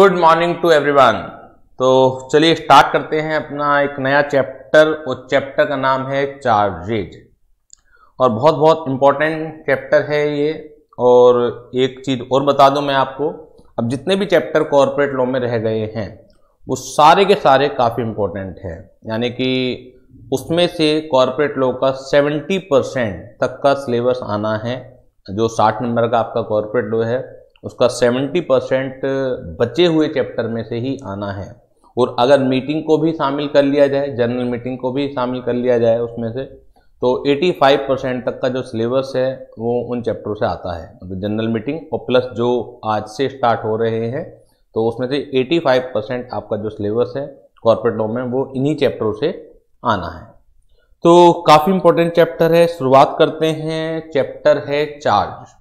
Good morning to everyone. तो चलिए start करते हैं अपना एक नया चैप्टर और चैप्टर का नाम है चार्जेज और बहुत बहुत इम्पोर्टेंट चैप्टर है ये। और एक चीज़ और बता दूं मैं आपको, अब जितने भी चैप्टर कॉर्पोरेट लॉ में रह गए हैं वो सारे के सारे काफ़ी इम्पोर्टेंट है, यानी कि उसमें से कॉर्पोरेट लॉ का 70% तक का सिलेबस आना है। जो 60 नंबर का आपका कॉर्पोरेट लॉ है उसका 70% बचे हुए चैप्टर में से ही आना है। और अगर मीटिंग को भी शामिल कर लिया जाए, जनरल मीटिंग को भी शामिल कर लिया जाए उसमें से, तो 85% तक का जो सिलेबस है वो उन चैप्टरों से आता है। मतलब जनरल मीटिंग और प्लस जो आज से स्टार्ट हो रहे हैं तो उसमें से 85% आपका जो सिलेबस है कॉर्पोरेट लॉ में वो इन्हीं चैप्टरों से आना है। तो काफ़ी इंपॉर्टेंट चैप्टर है। शुरुआत करते हैं। चैप्टर है चार्ज।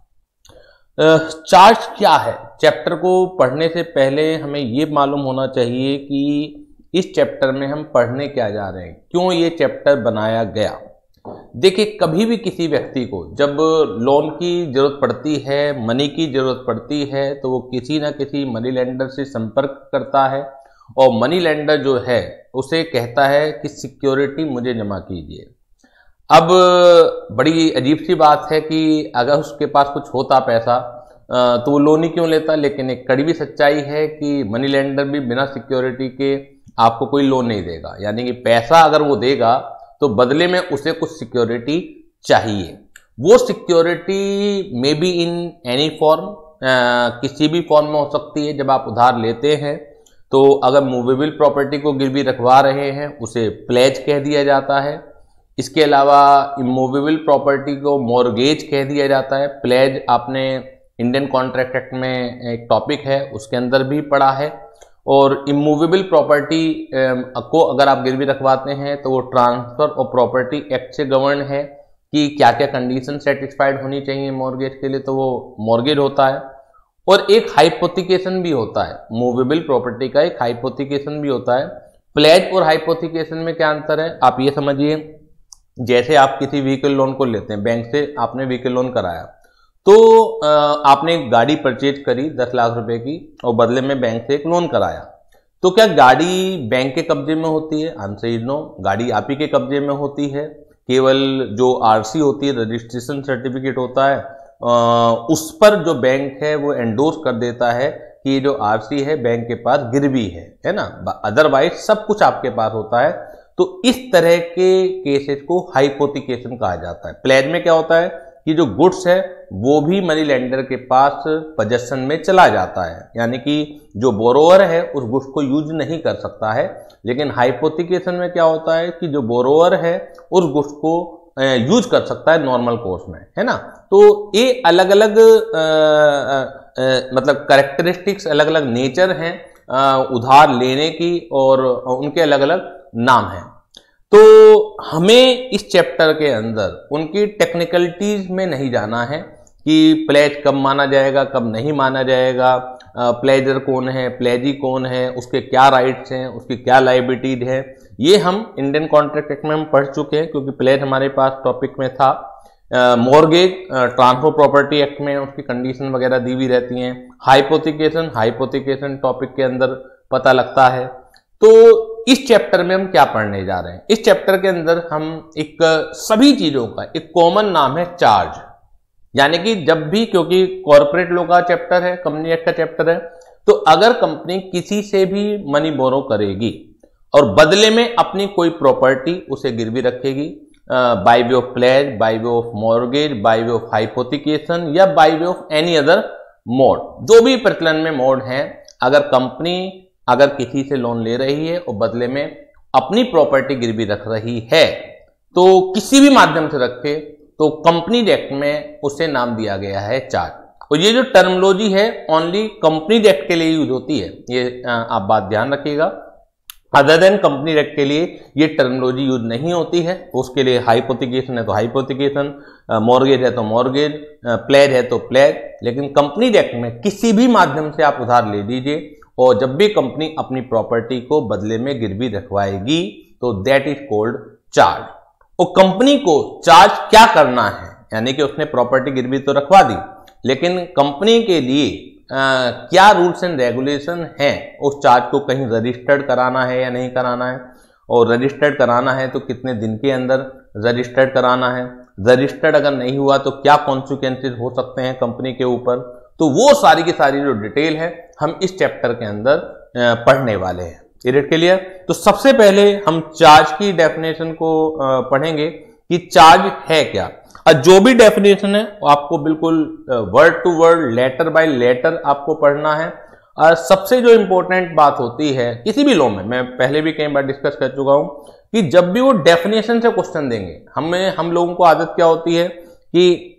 चार्ज क्या है? चैप्टर को पढ़ने से पहले हमें ये मालूम होना चाहिए कि इस चैप्टर में हम पढ़ने क्या जा रहे हैं, क्यों ये चैप्टर बनाया गया। देखिए, कभी भी किसी व्यक्ति को जब लोन की जरूरत पड़ती है, मनी की जरूरत पड़ती है, तो वो किसी ना किसी मनी लेंडर से संपर्क करता है और मनी लेंडर जो है उसे कहता है कि सिक्योरिटी मुझे जमा कीजिए। अब बड़ी अजीब सी बात है कि अगर उसके पास कुछ होता पैसा तो वो लोन ही क्यों लेता। लेकिन एक कड़वी सच्चाई है कि मनी लेंडर भी बिना सिक्योरिटी के आपको कोई लोन नहीं देगा, यानी कि पैसा अगर वो देगा तो बदले में उसे कुछ सिक्योरिटी चाहिए। वो security may be in any form, किसी भी फॉर्म में हो सकती है। जब आप उधार लेते हैं तो अगर मूवेबल प्रॉपर्टी को गिरवी रखवा रहे हैं उसे प्लेज कह दिया जाता है। इसके अलावा इमूवेबल प्रॉपर्टी को मॉर्गेज कह दिया जाता है। प्लेज आपने इंडियन कॉन्ट्रैक्ट एक्ट में एक टॉपिक है उसके अंदर भी पढ़ा है। और इमूवेबल प्रॉपर्टी को अगर आप गिरवी रखवाते हैं तो वो ट्रांसफर ऑफ प्रॉपर्टी एक्ट से गवर्न है कि क्या क्या कंडीशन सेटिस्फाइड होनी चाहिए मॉर्गेज के लिए, तो वो मॉर्गेज होता है। और एक हाइपोथिकेशन भी होता है, मूवेबल प्रॉपर्टी का एक हाइपोथिकेशन भी होता है। प्लेज और हाइपोथिकेशन में क्या अंतर है आप ये समझिए। जैसे आप किसी व्हीकल लोन को लेते हैं, बैंक से आपने व्हीकल लोन कराया, तो आपने एक गाड़ी परचेज करी 10 लाख रुपए की और बदले में बैंक से एक लोन कराया। तो क्या गाड़ी बैंक के कब्जे में होती है? Answer is no. गाड़ी आप ही के कब्जे में होती है। केवल जो आरसी होती है, रजिस्ट्रेशन सर्टिफिकेट होता है, उस पर जो बैंक है वो एंडोर्स कर देता है कि ये जो आरसी है बैंक के पास गिरवी है ना। अदरवाइज सब कुछ आपके पास होता है। तो इस तरह के केसेस को हाइपोथिकेशन कहा जाता है। प्लेज में क्या होता है कि जो गुड्स है वो भी मनी लेंडर के पास पोजेशन में चला जाता है, यानी कि जो बोरोवर है उस गुड्स को यूज नहीं कर सकता है। लेकिन हाइपोथिकेशन में क्या होता है कि जो बोरोवर है उस गुड्स को यूज कर सकता है नॉर्मल कोर्स में, है ना। तो ये अलग अलग मतलब कैरेक्टरिस्टिक्स, अलग अलग नेचर हैं उधार लेने की और उनके अलग अलग नाम हैं। तो हमें इस चैप्टर के अंदर उनकी टेक्निकलिटीज में नहीं जाना है कि प्लेज कब माना जाएगा कब नहीं माना जाएगा, प्लेजर कौन है, प्लेजी कौन है, उसके क्या राइट्स हैं, उसकी क्या लायबिलिटीज है। ये हम इंडियन कॉन्ट्रैक्ट एक्ट में हम पढ़ चुके हैं क्योंकि प्लेज हमारे पास टॉपिक में था। मॉर्गेज ट्रांसफर प्रॉपर्टी एक्ट में उसकी कंडीशन वगैरह दी हुई रहती हैं। हाइपोथिकेशन टॉपिक के अंदर पता लगता है। तो इस चैप्टर में हम क्या पढ़ने जा रहे हैं? इस चैप्टर के अंदर हम एक सभी चीजों का एक कॉमन नाम है चार्ज, यानी कि जब भी, क्योंकि कॉर्पोरेट लॉ का चैप्टर है, कंपनी एक्ट का चैप्टर है, तो अगर कंपनी किसी से भी मनी बोरो करेगी और बदले में अपनी कोई प्रॉपर्टी उसे गिरवी रखेगी by way of pledge, by way of mortgage, by way of hypothecation या by way of any other mode, जो भी प्रचलन में मोड है, अगर कंपनी अगर किसी से लोन ले रही है और बदले में अपनी प्रॉपर्टी गिरवी रख रही है, तो किसी भी माध्यम से रखे, तो कंपनी एक्ट में उसे नाम दिया गया है चार्ज। और ये जो टर्मिनोलॉजी है ओनली कंपनी एक्ट के लिए यूज होती है, ये आप बात ध्यान रखिएगा। अदर देन कंपनी एक्ट के लिए ये टर्मिनोलॉजी यूज नहीं होती है। उसके लिए हाइपोथिकेशन है तो हाइपोथिकेशन, मॉर्गेज है तो मॉर्गेज, प्लेज है तो प्लेज। लेकिन कंपनी एक्ट में किसी भी माध्यम से आप उधार ले लीजिए और जब भी कंपनी अपनी प्रॉपर्टी को बदले में गिरवी रखवाएगी तो दैट इज कॉल्ड चार्ज। और कंपनी को चार्ज क्या करना है, यानी कि उसने प्रॉपर्टी गिरवी तो रखवा दी, लेकिन कंपनी के लिए क्या रूल्स एंड रेगुलेशन हैं, उस चार्ज को कहीं रजिस्टर्ड कराना है या नहीं कराना है, और रजिस्टर्ड कराना है तो कितने दिन के अंदर रजिस्टर्ड कराना है, रजिस्टर्ड अगर नहीं हुआ तो क्या कॉन्सिक्वेंसेज हो सकते हैं कंपनी के ऊपर। तो वो सारी की सारी जो डिटेल है हम इस चैप्टर के अंदर पढ़ने वाले हैं। It clear? तो सबसे पहले हम चार्ज की डेफिनेशन को पढ़ेंगे कि चार्ज है क्या। और जो भी डेफिनेशन है वो आपको बिल्कुल word to word, letter by letter आपको पढ़ना है। और सबसे जो इंपॉर्टेंट बात होती है किसी भी लॉ में, मैं पहले भी कई बार डिस्कस कर चुका हूं, कि जब भी वो डेफिनेशन से क्वेश्चन देंगे, हम लोगों को आदत क्या होती है कि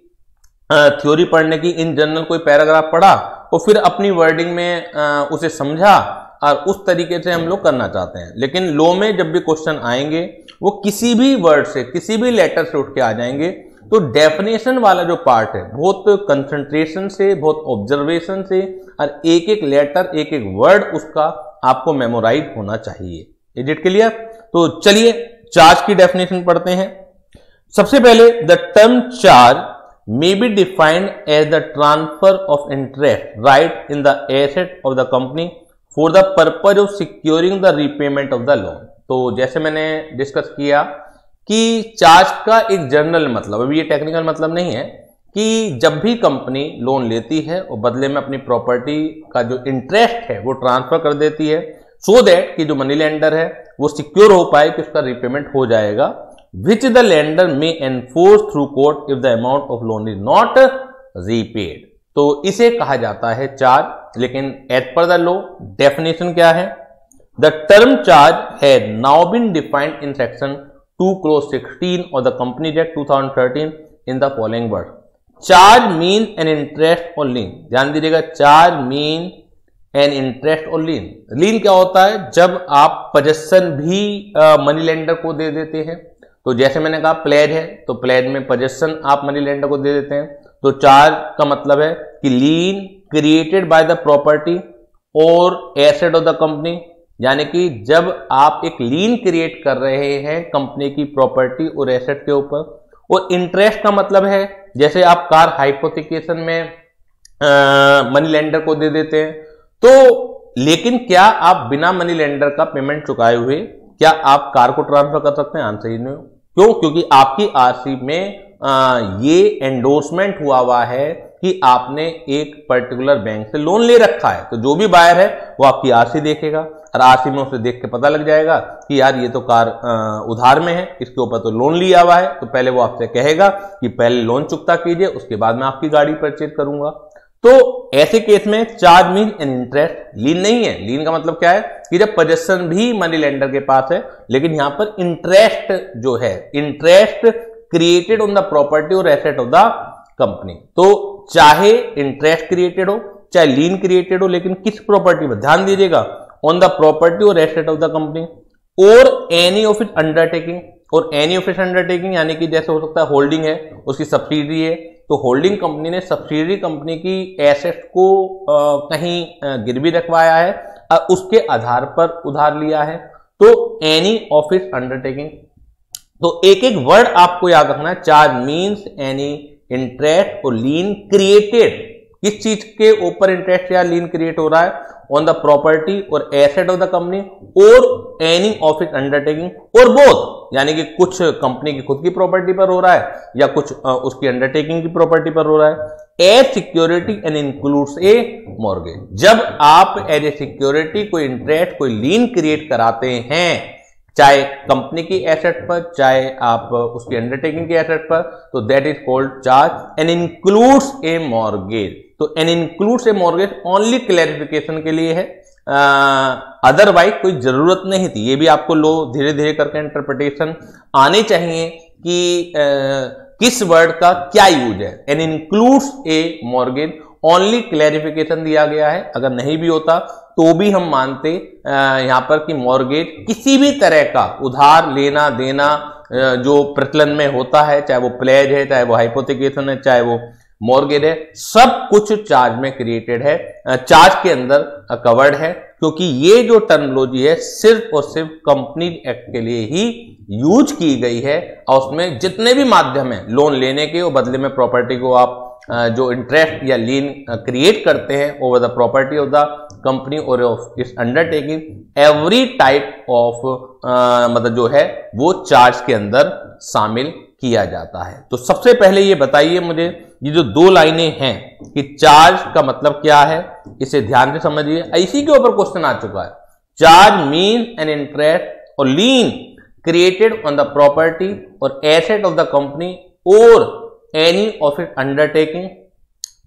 थ्योरी पढ़ने की, इन जनरल कोई पैराग्राफ पढ़ा और फिर अपनी वर्डिंग में उसे समझा और उस तरीके से हम लोग करना चाहते हैं। लेकिन लॉ में जब भी क्वेश्चन आएंगे वो किसी भी वर्ड से, किसी भी लेटर से उठ के आ जाएंगे, तो डेफिनेशन वाला जो पार्ट है बहुत कंसंट्रेशन से, बहुत ऑब्जर्वेशन से, और एक एक लेटर, एक एक वर्ड उसका आपको मेमोराइज होना चाहिए। Is it clear? तो चलिए चार्ज की डेफिनेशन पढ़ते हैं। सबसे पहले, the term charge may be defined as the transfer of interest right in the asset of the company for the purpose of securing the repayment of the loan। तो जैसे मैंने डिस्कस किया कि चार्ज का एक जनरल मतलब, अभी ये टेक्निकल मतलब नहीं है, कि जब भी कंपनी लोन लेती है और बदले में अपनी प्रॉपर्टी का जो इंटरेस्ट है वो ट्रांसफर कर देती है, सो दैट कि जो मनी लेंडर है वो सिक्योर हो पाए कि उसका रिपेमेंट हो जाएगा, which the lender may enforce through court if the amount of loan is not repaid। तो इसे कहा जाता है चार्ज। लेकिन as per the law definition क्या है? The term charge has now been defined in section 2 clause 16 of the Companies Act 2013 in the following words: charge means an interest or lien। ध्यान दीजिएगा, charge means an interest or lien। lien क्या होता है? जब आप possession भी money lender को दे देते हैं। तो जैसे मैंने कहा प्लेज है, तो प्लेज में पोजेशन आप मनी लेंडर को दे देते हैं। तो चार्ज का मतलब है कि लीन क्रिएटेड बाय द प्रॉपर्टी और एसेट ऑफ द कंपनी, यानी कि जब आप एक लीन क्रिएट कर रहे हैं कंपनी की प्रॉपर्टी और एसेट के ऊपर। और इंटरेस्ट का मतलब है जैसे आप कार हाइपोथिकेशन में मनी लेंडर को दे देते हैं, तो लेकिन क्या आप बिना मनी लेंडर का पेमेंट चुकाए हुए क्या आप कार को ट्रांसफर कर सकते हैं? आंसर ही नहीं। क्यों? क्योंकि आपकी आरसी में ये एंडोर्समेंट हुआ है कि आपने एक पर्टिकुलर बैंक से लोन ले रखा है। तो जो भी बायर है वो आपकी आरसी देखेगा और आरसी में उसे देख के पता लग जाएगा कि यार ये तो कार उधार में है, इसके ऊपर तो लोन लिया हुआ है। तो पहले वो आपसे कहेगा कि पहले लोन चुकता कीजिए, उसके बाद मैं आपकी गाड़ी परचेज करूंगा। तो ऐसे केस में चार्ज मीन एन इंटरेस्ट, लीन नहीं है। लीन का मतलब क्या है कि जब पोजेशन भी मनी लेंडर के पास है, लेकिन यहां पर इंटरेस्ट जो है, interest created on the property और एसेट ऑफ द कंपनी। तो चाहे इंटरेस्ट क्रिएटेड हो चाहे लीन क्रिएटेड हो, लेकिन किस प्रॉपर्टी पर? ध्यान दीजिएगा, ऑन द प्रॉपर्टी और asset of the company or any of it undertaking. और एनी ऑफ इट अंडरटेकिंग यानी कि जैसे हो सकता है होल्डिंग है, उसकी सब्सिडरी है, तो होल्डिंग कंपनी ने सब्सिडरी कंपनी की एसेट को कहीं गिरवी रखवाया है और उसके आधार पर उधार लिया है, तो एनी ऑफ इट अंडरटेकिंग। तो एक एक वर्ड आपको याद रखना है। चार्ज मीन्स एनी इंटरेस्ट और लीन क्रिएटेड, किस चीज के ऊपर इंटरेस्ट या लीन क्रिएट हो रहा है? ऑन द प्रॉपर्टी और asset of the company or any of it undertaking or both, यानी कि कुछ कंपनी की खुद की प्रॉपर्टी पर हो रहा है या कुछ उसकी अंडरटेकिंग की प्रॉपर्टी पर हो रहा है। As security and includes a mortgage. जब आप एज ए सिक्योरिटी कोई इंटरेस्ट, कोई लीन क्रिएट कराते हैं, चाहे कंपनी की एसेट पर चाहे आप उसकी अंडरटेकिंग की एसेट पर, तो that is called charge and includes a mortgage. तो N includes a mortgage only clarification के लिए है, अदरवाइज कोई जरूरत नहीं थी। ये भी आपको लो धीरे धीरे करके इंटरप्रिटेशन आने चाहिए कि किस वर्ड का क्या यूज है। N includes a mortgage only clarification दिया गया है। अगर नहीं भी होता तो भी हम मानते यहां पर कि मॉर्गेज किसी भी तरह का उधार लेना देना जो प्रचलन में होता है, चाहे वो प्लेज है, चाहे वो हाइपोथिकेशन है, चाहे वो मॉर्गेज है, सब कुछ चार्ज में क्रिएटेड है, चार्ज के अंदर कवर्ड है। क्योंकि ये जो टर्मिनोलॉजी है सिर्फ और सिर्फ कंपनीज एक्ट के लिए ही यूज की गई है और उसमें जितने भी माध्यम है लोन लेने के और बदले में प्रॉपर्टी को आप जो इंटरेस्ट या लीन क्रिएट करते हैं over the property of the company और ऑफ इस अंडरटेकिंग, एवरी टाइप ऑफ मतलब जो है वो चार्ज के अंदर शामिल किया जाता है। तो सबसे पहले ये बताइए मुझे, ये जो दो लाइनें हैं कि चार्ज का मतलब क्या है, इसे ध्यान से समझिए। इसी के ऊपर क्वेश्चन आ चुका है। चार्ज मीन्स एन इंटरेस्ट और lien created on the property और asset of the company or any of it undertaking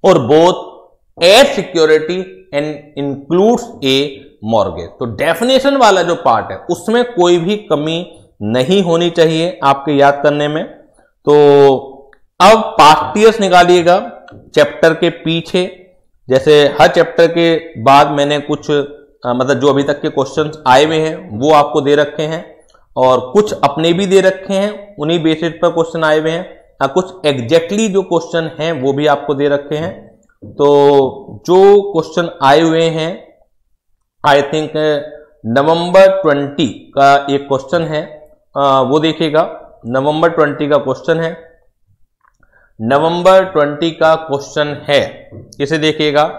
or both as security and includes a mortgage. तो डेफिनेशन वाला जो पार्ट है उसमें कोई भी कमी नहीं होनी चाहिए आपके याद करने में। तो अब पास्ट ईयर्स निकालिएगा चैप्टर के पीछे। जैसे हर चैप्टर के बाद मैंने कुछ मतलब जो अभी तक के क्वेश्चंस आए हुए हैं वो आपको दे रखे हैं और कुछ अपने भी दे रखे हैं, उन्हीं बेसिस पर क्वेश्चन आए हुए हैं। कुछ एग्जैक्टली जो क्वेश्चन हैं वो भी आपको दे रखे हैं। तो जो क्वेश्चन आए हुए हैं, आई थिंक नवंबर 20 का एक क्वेश्चन है, वो देखिएगा। नवंबर 20 का क्वेश्चन है, नवंबर 20 का क्वेश्चन है, इसे देखिएगा।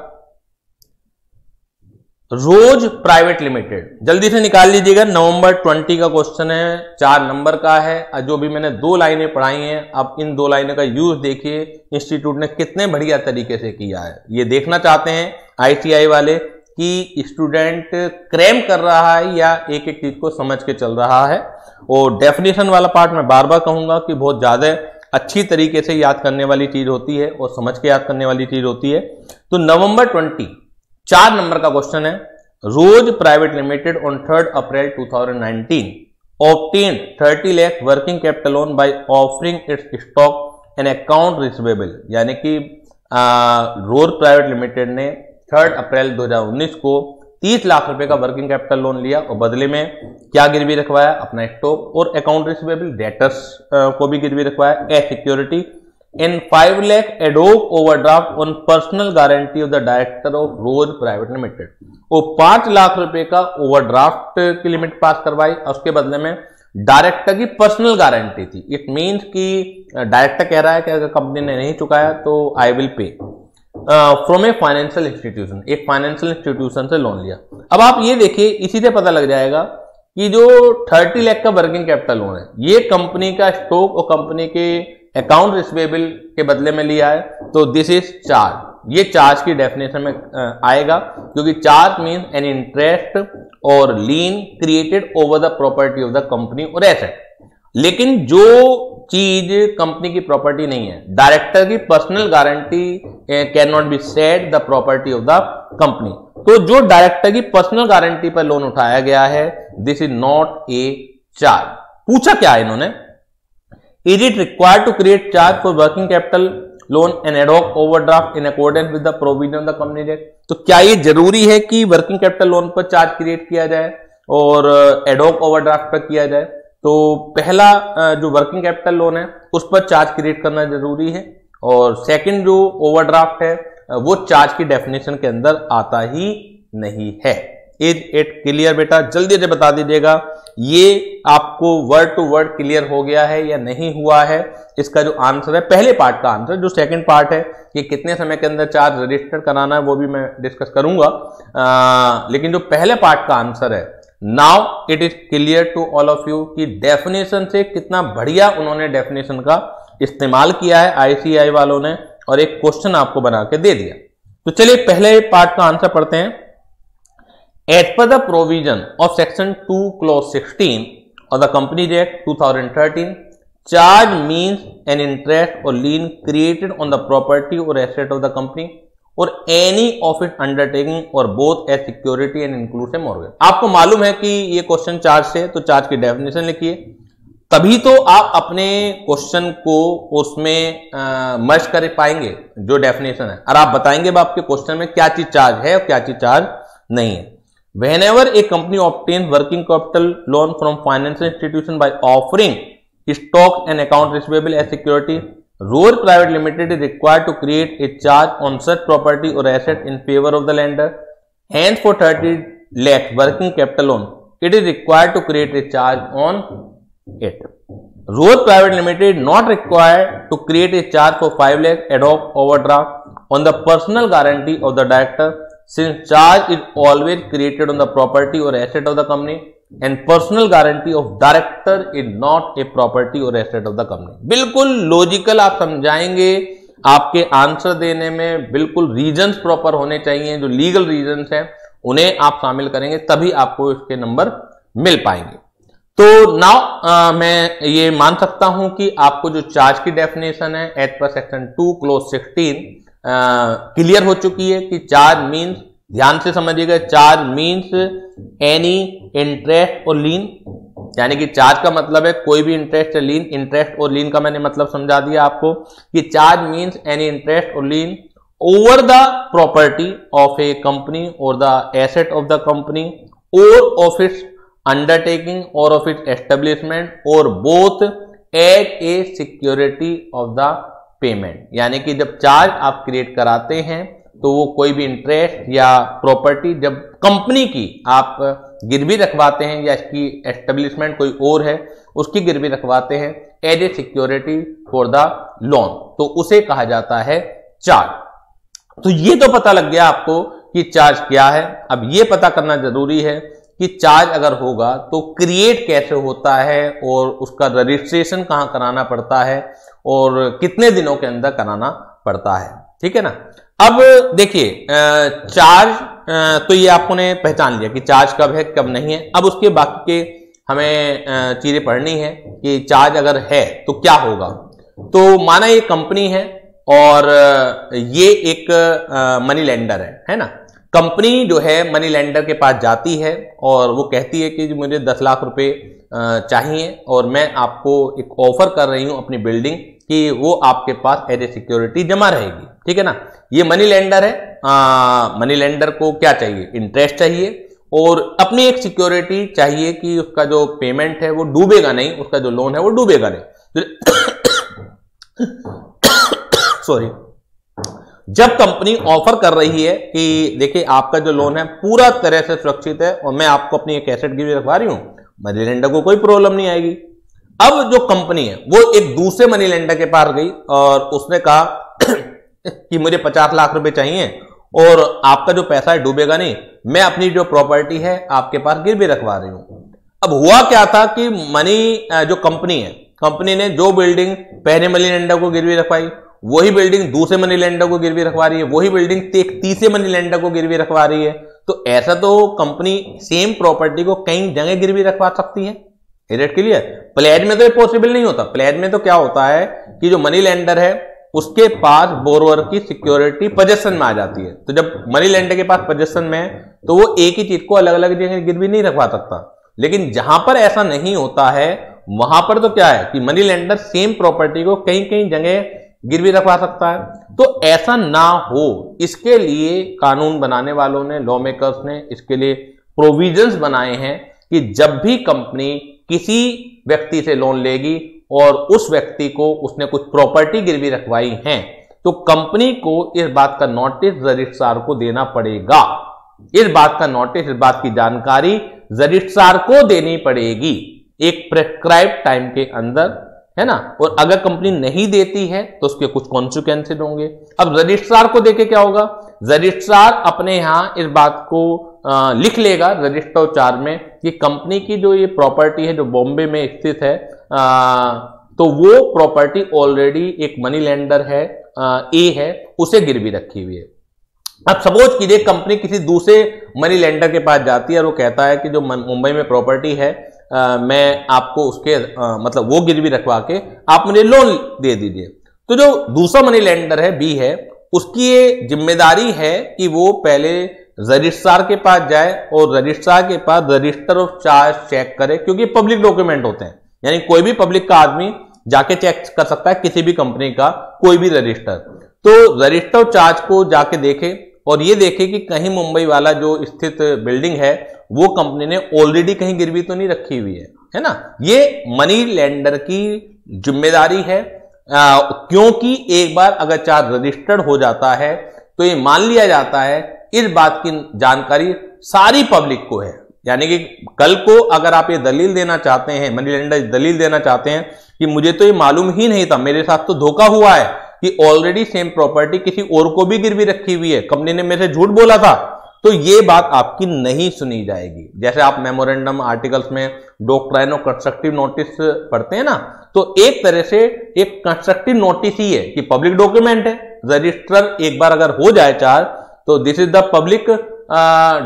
रोज प्राइवेट लिमिटेड, जल्दी से निकाल लीजिएगा। नवंबर 20 का क्वेश्चन है, 4 नंबर का है। जो भी मैंने 2 लाइनें पढ़ाई हैं, अब इन 2 लाइनों का यूज देखिए इंस्टीट्यूट ने कितने बढ़िया तरीके से किया है। ये देखना चाहते हैं ICAI वाले कि स्टूडेंट क्रैम कर रहा है या एक एक चीज को समझ के चल रहा है। और डेफिनेशन वाला पार्ट मैं बार बार कहूंगा कि बहुत ज्यादा अच्छी तरीके से याद करने वाली चीज होती है और समझ के याद करने वाली चीज होती है। तो नवंबर 20 4 नंबर का क्वेश्चन है। Rose private limited on 3 April 2019 obtained 30 lakh working capital loan by offering its stock and account receivable. यानी कि रोज प्राइवेट लिमिटेड ने 3 अप्रैल 2019 को 30 लाख रुपए का वर्किंग कैपिटल लोन लिया और बदले में क्या गिरवी रखवाया, अपना स्टॉक और अकाउंट रिसीवेबल डेटर्स को भी गिरवी रखवाया as security in 5 lakh ad hoc overdraft on personal guarantee of the director of Rose private limited. वो 5 लाख रुपए का ओवरड्राफ्ट की लिमिट पास करवाई और उसके बदले में डायरेक्टर की पर्सनल गारंटी थी। इट मींस कि डायरेक्टर कह रहा है कि अगर कंपनी ने नहीं चुकाया तो I will pay from a financial institution, एक फाइनेंशियल इंस्टीट्यूशन से लोन लिया। अब आप ये देखिए, इसी से पता लग जाएगा कि जो 30 लाख का वर्किंग कैपिटल लोन है ये कंपनी का स्टॉक और कंपनी के अकाउंट रिसीवेबल के बदले में लिया है। तो दिस इज चार्ज, ये चार्ज की डेफिनेशन में आएगा क्योंकि चार्ज मीन्स एन इंटरेस्ट और lien created over the property of the company और एसेट। लेकिन जो चीज कंपनी की प्रॉपर्टी नहीं है, डायरेक्टर की personal guarantee can not be said the property of the company. तो जो डायरेक्टर की पर्सनल गारंटी पर लोन उठाया गया है, this is not a charge. पूछा क्या है इन्होंने, is it required to create charge for working capital loan and ad hoc overdraft in accordance with the provision of the company act. तो क्या ये जरूरी है कि वर्किंग कैपिटल लोन पर चार्ज क्रिएट किया जाए और एडॉक ओवरड्राफ्ट पर किया जाए? तो पहला जो वर्किंग कैपिटल लोन है उस पर चार्ज क्रिएट करना जरूरी है और सेकंड जो ओवरड्राफ्ट है वो चार्ज की डेफिनेशन के अंदर आता ही नहीं है। इज इट क्लियर बेटा? जल्दी से बता दीजिएगा ये आपको वर्ड टू वर्ड क्लियर हो गया है या नहीं हुआ है। इसका जो आंसर है पहले पार्ट का आंसर, जो सेकंड पार्ट है कि कितने समय के अंदर चार्ज रजिस्टर कराना है वो भी मैं डिस्कस करूंगा, लेकिन जो पहले पार्ट का आंसर है, now it is clear to all of you कि डेफिनेशन से कितना बढ़िया उन्होंने डेफिनेशन का इस्तेमाल किया है ICAI वालों ने और एक क्वेश्चन आपको बना के दे दिया। तो चलिए पहले पार्ट का आंसर पढ़ते हैं। As per the provision of section 2 clause 16 of the Companies Act 2013, charge means an interest or lien created on the property or asset of the company or any of its undertaking or both as security and includes a mortgage। आपको मालूम है कि ये question charge से, तो charge की definition लिखिए, तभी तो आप अपने क्वेश्चन को उसमें मर्ज कर पाएंगे जो डेफिनेशन है, और आप बताएंगे आपके क्वेश्चन में क्या चीज चार्ज है और क्या चीज चार्ज नहीं है। Whenever a company obtains working capital loan from financial institution by offering stock and account receivable as security, Roar Private Limited is required to create a charge on such property or asset in favor of the lender. Hence, for 30 lakh working capital loan, it is required to create a charge on it. Roar Private Limited not required to create a charge for 5 lakh ad hoc overdraft on the personal guarantee of the director, since charge is always created on the property or asset of the company and personal guarantee of director is not a property or asset of the company. बिल्कुल logical आप समझाएंगे, आपके answer देने में बिल्कुल reasons proper होने चाहिए, जो लीगल रीजंस हैं उन्हें आप शामिल करेंगे तभी आपको इसके नंबर मिल पाएंगे। तो नाउ मैं ये मान सकता हूं कि आपको जो चार्ज की डेफिनेशन है as per section 2 close 16 clear हो चुकी है कि चार्ज मीन्स, ध्यान से समझिएगा, चार्ज मीन्स एनी इंटरेस्ट और लीन, यानी कि चार्ज का मतलब है कोई भी इंटरेस्ट या लीन। इंटरेस्ट और लीन का मैंने मतलब समझा दिया आपको कि चार्ज मीन्स एनी इंटरेस्ट और lien over the property of a company और the asset of the company और ऑफ इट्स अंडरटेकिंग और ऑफ इट्स एस्टेब्लिशमेंट और both as a security of the payment. यानी कि जब चार्ज आप क्रिएट कराते हैं तो वो कोई भी इंटरेस्ट या प्रॉपर्टी जब कंपनी की आप गिरवी रखवाते हैं या इसकी एस्टेब्लिशमेंट कोई और है उसकी गिरवी रखवाते हैं as a security for the loan, तो उसे कहा जाता है चार्ज। तो ये तो पता लग गया आपको कि चार्ज क्या है। अब ये पता करना जरूरी है कि चार्ज अगर होगा तो क्रिएट कैसे होता है और उसका रजिस्ट्रेशन कहां कराना पड़ता है और कितने दिनों के अंदर कराना पड़ता है, ठीक है ना। अब देखिए चार्ज तो ये आपको ने पहचान लिया कि चार्ज कब है कब नहीं है। अब उसके बाकी के हमें चीजें पढ़नी है कि चार्ज अगर है तो क्या होगा। तो माना ये कंपनी है और ये एक मनी लेंडर है ना। कंपनी जो है मनी लेंडर के पास जाती है और वो कहती है कि मुझे 10 लाख रुपए चाहिए और मैं आपको एक ऑफर कर रही हूं अपनी बिल्डिंग कि वो आपके पास एज ए सिक्योरिटी जमा रहेगी, ठीक है ना। ये मनी लेंडर है, मनी लेंडर को क्या चाहिए, इंटरेस्ट चाहिए और अपनी एक सिक्योरिटी चाहिए कि उसका जो पेमेंट है वो डूबेगा नहीं, उसका जो लोन है वो डूबेगा नहीं। सॉरी, जब कंपनी ऑफर कर रही है कि देखिए आपका जो लोन है पूरा तरह से सुरक्षित है और मैं आपको अपनी एक एसेट गिरवी रखवा रही हूं, मनी लेंडर को कोई प्रॉब्लम नहीं आएगी। अब जो कंपनी है वो एक दूसरे मनी लेंडर के पास गई और उसने कहा कि मुझे 50 लाख रुपए चाहिए और आपका जो पैसा है डूबेगा नहीं, मैं अपनी जो प्रॉपर्टी है आपके पास गिरवी रखवा रही हूं। अब हुआ क्या था कि जो कंपनी है, कंपनी ने जो बिल्डिंग पहले मनी लेंडर को गिरवी रखवाई वही बिल्डिंग दूसरे मनी लेंडर को गिरवी रखवा रही है, वही बिल्डिंग तीसरे मनी लेंडर को गिरवी रखवा रही है। तो ऐसा तो कंपनी सेम प्रॉपर्टी को कई जगह गिरवी रखवा सकती है। It clear? प्लेज में तो ये पॉसिबल नहीं होता। प्लेज में तो क्या होता है कि जो मनी लेंडर है उसके पास बोरोवर की सिक्योरिटी पोजेशन में आ जाती है। तो जब मनी लेंडर के पास पोजेशन में है तो वो एक ही चीज को अलग अलग जगह गिरवी नहीं रखवा सकता। लेकिन जहां पर ऐसा नहीं होता है वहां पर तो क्या है कि मनी लेंडर सेम प्रॉपर्टी को कई कई जगह गिरवी रखवा सकता है। तो ऐसा ना हो इसके लिए कानून बनाने वालों ने, लॉ मेकर्स ने इसके लिए प्रोविजंस बनाए हैं कि जब भी कंपनी किसी व्यक्ति से लोन लेगी और उस व्यक्ति को उसने कुछ प्रॉपर्टी गिरवी रखवाई है तो कंपनी को इस बात का नोटिस रजिस्ट्रार को देना पड़ेगा। इस बात का नोटिस, इस बात की जानकारी रजिस्ट्रार को देनी पड़ेगी एक प्रेस्क्राइब टाइम के अंदर, है ना। और अगर कंपनी नहीं देती है तो उसके कुछ कॉन्सिक्वेंसेस होंगे। अब रजिस्ट्रार को देके क्या होगा, रजिस्ट्रार अपने यहां इस बात को लिख लेगा रजिस्टर चार्ज में कि कंपनी की जो ये प्रॉपर्टी है जो बॉम्बे में स्थित है तो वो प्रॉपर्टी ऑलरेडी एक मनी लेंडर है ए है उसे गिरवी रखी हुई है। अब सपोज कीजिए कंपनी किसी दूसरे मनी लेंडर के पास जाती है और वो कहता है कि जो मुंबई में प्रॉपर्टी है मैं आपको उसके मतलब वो गिरवी रखवा के आप मुझे लोन दे दीजिए। तो जो दूसरा मनी लेंडर है बी है उसकी ये जिम्मेदारी है कि वो पहले रजिस्ट्रार के पास जाए और रजिस्ट्रार के पास रजिस्टर ऑफ चार्ज चेक करे, क्योंकि पब्लिक डॉक्यूमेंट होते हैं, यानी कोई भी पब्लिक का आदमी जाके चेक कर सकता है किसी भी कंपनी का कोई भी रजिस्टर। तो रजिस्टर ऑफ चार्ज को जाके देखे और ये देखे कि कहीं मुंबई वाला जो स्थित बिल्डिंग है वो कंपनी ने ऑलरेडी कहीं गिरवी तो नहीं रखी हुई है ना। ये मनी लेंडर की जिम्मेदारी है क्योंकि एक बार अगर चार्ज रजिस्टर्ड हो जाता है तो ये मान लिया जाता है, इस बात की जानकारी सारी पब्लिक को है, यानी कि कल को अगर आप ये दलील देना चाहते हैं, मनी लेंडर दलील देना चाहते हैं कि मुझे तो ये मालूम ही नहीं था, मेरे साथ तो धोखा हुआ है कि ऑलरेडी सेम प्रॉपर्टी किसी और को भी गिरवी रखी हुई है, कंपनी ने मेरे से झूठ बोला था, तो ये बात आपकी नहीं सुनी जाएगी। जैसे आप मेमोरेंडम आर्टिकल्स में डॉक्ट्राइन और कंस्ट्रक्टिव नोटिस पढ़ते हैं ना, तो एक तरह से एक कंस्ट्रक्टिव नोटिस ही है कि पब्लिक डॉक्यूमेंट है, रजिस्टर एक बार अगर हो जाए चार्ज तो this is the public